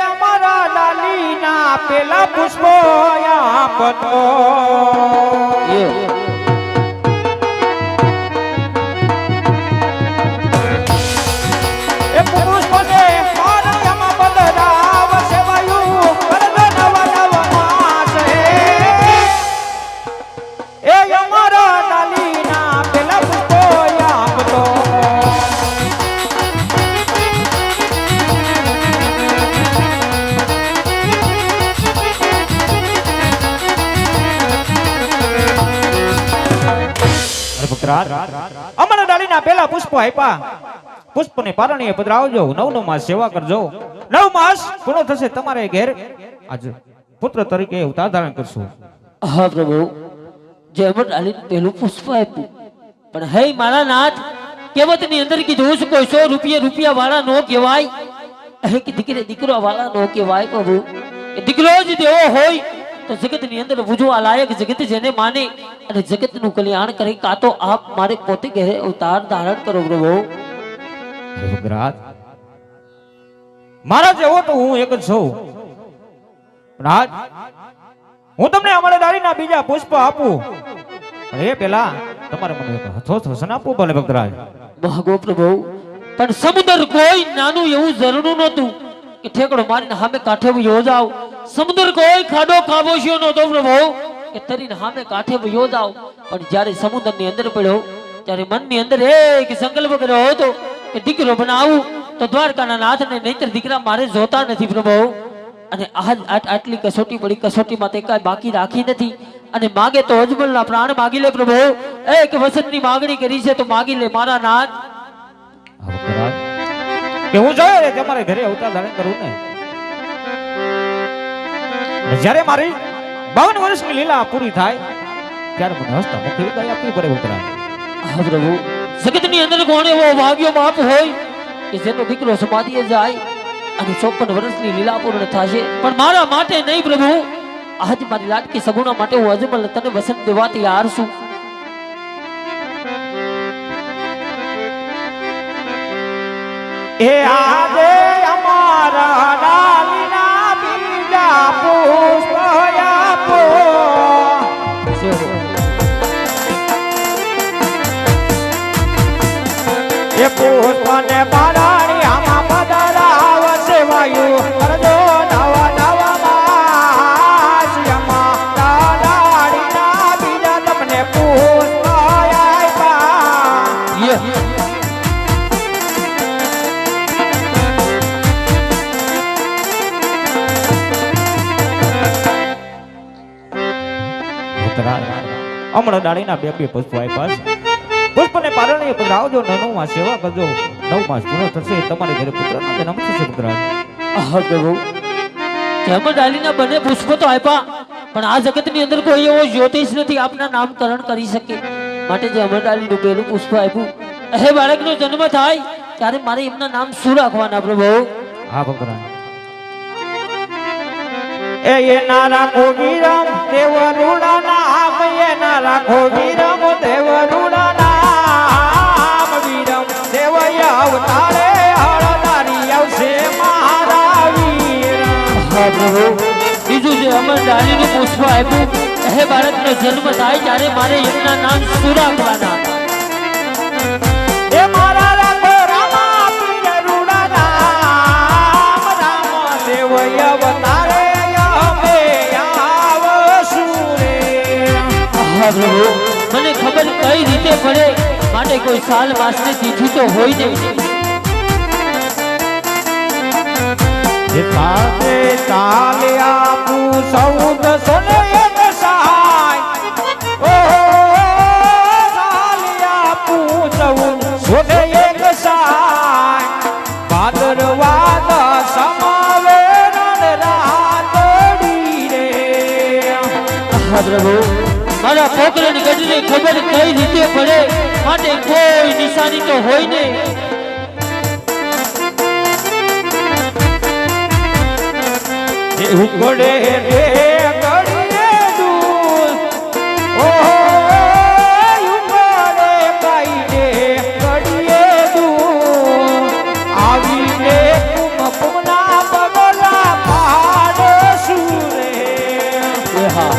અમારા લાલીના પેલા પુષ્પો આપતો એ પુષ્પને પારણ્યમાં બદલાવ સેવાયું કરજો નવા નવા માસ એ અમારા લાલીના પેલા પુષ્પો આપતો અમર ડાળીના પેલા પુષ્પો આપ્યા પુષ્પને પારણીએ પધરાવજો 9 માસ સેવા કરજો 9 માસ પૂર્ણ થશે તમારે ઘેર આજ પુત્ર તરીકે અવતાર ધારણ કરશો હા પ્રભુ જે અમર ડાલીનું પહેલું પુષ્પ આપ્યું પણ હે મારા નાથ કહેવતની અંદર કીધું છે કોઈ 100 રૂપિયા વાળા નો કહેવાય હે કે દીકરો વાળા નો કહેવાય પ્રભુ કે દીકરો જ દેવો હોય તો જગતની અંદર પૂજવા લાયક જગત જેને માને અને જગતનું કલ્યાણ કરે કા તો આપ મારે પોતે ઘરે અવતાર ધારણ કરો પ્રભુ મારા જેવો તો હું એક જ છું રાજ હું તમને અમારા ડાળીના બીજા પુષ્પ આપું પણ એ પેલા તમારે મને એક હથો થસન આપવું ભલે ભક્તરાજ ભાગો પ્રભુ પણ સમુદ્ર કોઈ નાનું એવું ઝરણું નહોતું કે ઠેકડો મારીને સામે કાંઠે વયો જાવ સમુદ્ર કોઈ ખાડો ખાબોશિયો નહોતો પ્રભુ કે તરીને સામે કાંઠે વયો જાવ પણ જ્યારે સમુદ્રની અંદર પડ્યો ત્યારે મનની અંદર એક સંકલ્પ કર્યો હતો કે દીકરો બનાવું તો દ્વારકાના નાથને નહીતર દીકરા મારે જોતા નથી પ્રભુ અને આટલી કસોટી પડી કસોટીમાં તે કાંઈ બાકી રાખી નથી અને માગે તો અજમલના પ્રાણ માગી લે પ્રભુ એક વસનની માગણી કરી છે તો માગી લે મારા નાથ કે હું જોયો રે તમારે ઘરે અવતાર ધારણ કરું ને જ્યારે મારી 52 વર્ષની લીલા પૂરી થાય ત્યારે મને હસતા મુખે વિદાય આપવી પડે ઉતરા. હા પ્રભુ, જગતની અંદર કોણ એવો ભાગ્યો બાપ હોય કે જેનો દીકરો સમાધિએ જાય અને 54 વર્ષની લીલા પૂર્ણ થશે, પણ મારા માટે નહીં પ્રભુ. આજ મારી લાડકી સગુણા માટે હું અજમલ તને વસંત દેવા તૈયાર છું. એ આજે અમારા ડાલીના બીજા પુષ્પ આપો. એ પુષ્પને પારાણી આમાં પધરાવશે વાયુ કરજો નવા નવા માસિયામાં ડાળીના બીજા તમને પુષ્પ આપ્યા. હમણાં ડાળીના બે પુષ્પ આપ્યા છે. પુષ્પને પારણે પધરાવજો, 9 માસ સેવા કરજો, 9 માસ પૂર્ણ થશે તમારે ઘરે પુત્રનો જન્મ થશે. પુત્ર હા પ્રભુ, જેમ ડાલીના બંને પુષ્પો તો આપ્યા, પણ આ જગતની અંદર કોઈ એવો જ્યોતિષ નથી આપના નામકરણ કરી શકે. માટે જે અમર ડાલીનું પહેલું પુષ્પ આપ્યું, એ બાળકનો જન્મ થાય ત્યારે મારે એમના નામ શું રાખવાના પ્રભુ? હા પુત્ર. એ નારા કોવીરમ દેવરુડા નામ, એ નારા કોવીરમ દેવરુડા નામ, વીરમ દેવય અવતારે હળદારી આવશે મારા વીર. હા પ્રભુ, બીજું જે અમર ડાલીનું પુષ્પ આપ્યું, એ બાળકનો જન્મ થાય ત્યારે મારે એમના નામ શું રાખવાના? એ મારા રાખો રામા પીરુડા નામ, રામ દેવય અવતારે પ્રભુ, મને ખબર કઈ રીતે પડે, માટે કોઈ સાલ માસની તિથિ તો હોય નહીં. જે તારે ચાલે આપું 1401 સહાય, ઓ ચાલે આપું 1401 સહાય, ભાદરવાદ સમાવે રણ રાતડી રે. હા પ્રભુ, મારા પોકરણની ગઢને ખબર કઈ રીતે પડે, માટે કોઈ નિશાની તો હોય નહીં. જે ઉકળે રે ગળીએ દૂધ, ઓ ઉકળે કાઈને ગળીએ દૂધ, આવીને કુમકુમના બગલા પાડ સુરે. હા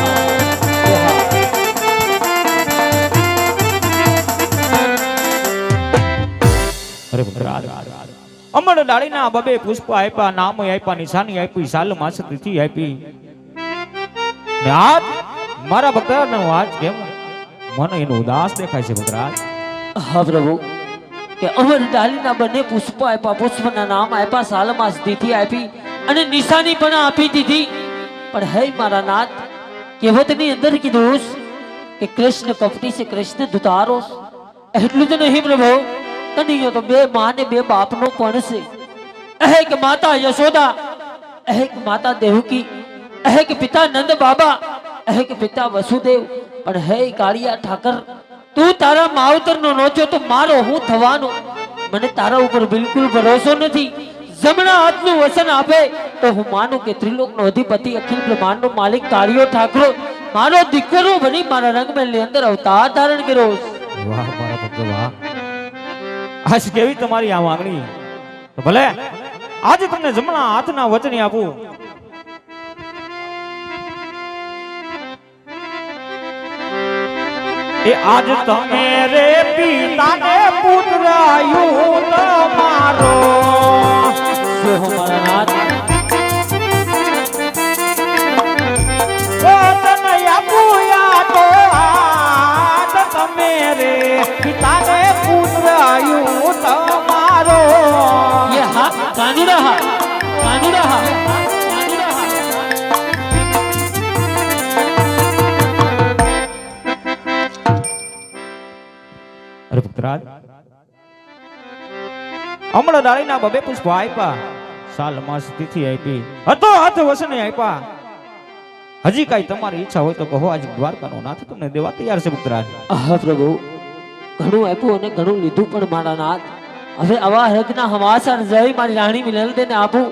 અમર ડાળીના બબે પુષ્પ આપ્યા, નામ આપ્યા, નિશાની આપી, સાલ માસ તિથિ આપી. ને આજ મારા ભક્તરાજનો આજ કેમ મને એનો ઉદાસ દેખાય છે ભક્તરાજ? હા પ્રભુ, કે અમર ડાલીના બંને પુષ્પો આપ્યા, પુષ્પના નામ આપ્યા, સાલ માસ તિથિ આપી અને નિશાની પણ આપી દીધી. પણ હે મારા નાથ, કહેવતની અંદર કીધું કે કૃષ્ણ કપટી છે, કૃષ્ણ દુતારો. એટલું જ નહીં પ્રભુ, કનૈયો તો બે માં ને બે બાપનો પણ છે. એક માતા યશોદા, એક માતા દેવકી, એક પિતા નંદ બાબા, એક પિતા વસુદેવ. પણ હે કાળિયા ઠાકર, તું તારા માવતરનો નોચો તો મારો હું થવાનો? મને તારા ઉપર બિલકુલ ભરોસો નથી. જમણા હાથનું વસન આપે તો હું માનું કે ત્રિલોકનો અધિપતિ, અખિલ બ્રહ્માંડનો માલિક કાળિયો ઠાકરો મારો દીકરો બની મારા રંગમહેલની અંદર અવતાર ધારણ કર્યો. વાહ મારા ભક્ત વાહ, આજ કેવી તમારી આ માંગણી. તો ભલે આજે તમને જમણા હાથના વચન આપું. એ આજ તમે રે પિતાને પુત્ર આયુ તમારો. જો હો મારા નાથ, વચન આપું યા તો આજ તમે રે પિતાને પુત્ર આયુ તમારો. ये हा कानूरा हा कानूरा हा कानूरा हा. અરે પુત્રાજ, હમણાં ડાળીના બબે પુષ્પ આપ્યા, સાલ માસ તિથિ આપી, હતો હાથ વસને આપ્યા. હજી કાંઈ તમારી ઈચ્છા હોય તો કહો. આજ દ્વારકાનો નાથ તમને દેવા તૈયાર છે પુત્રા. હા પ્રભુ, ઘણું આપ્યું અને ઘણું લીધું, પણ મારા નાથ હવે આવા હરકના હમાસર જઈ મારી રાણી મિલલદે ને આપું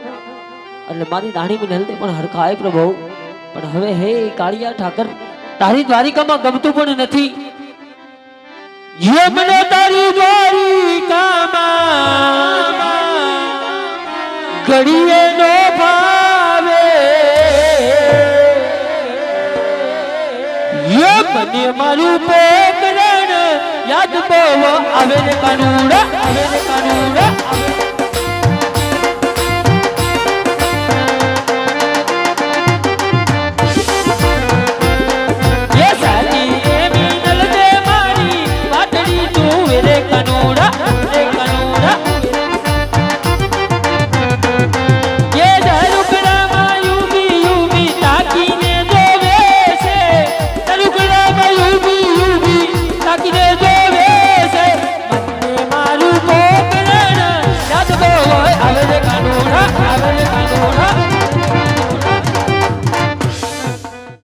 એટલે મારી રાણી મિલલદે પણ હરખાય પ્રભુ. પણ હવે હે કાળિયા ઠાકર, તારી દ્વારિકામાં ગમતું પણ નથી. યમને તારી દ્વારિકામાં ઘડીએ નો ભાવે, મને મારું પોકરણ યાદ બહુ આવે રે કાનુડા, આવે રે કાનુડા.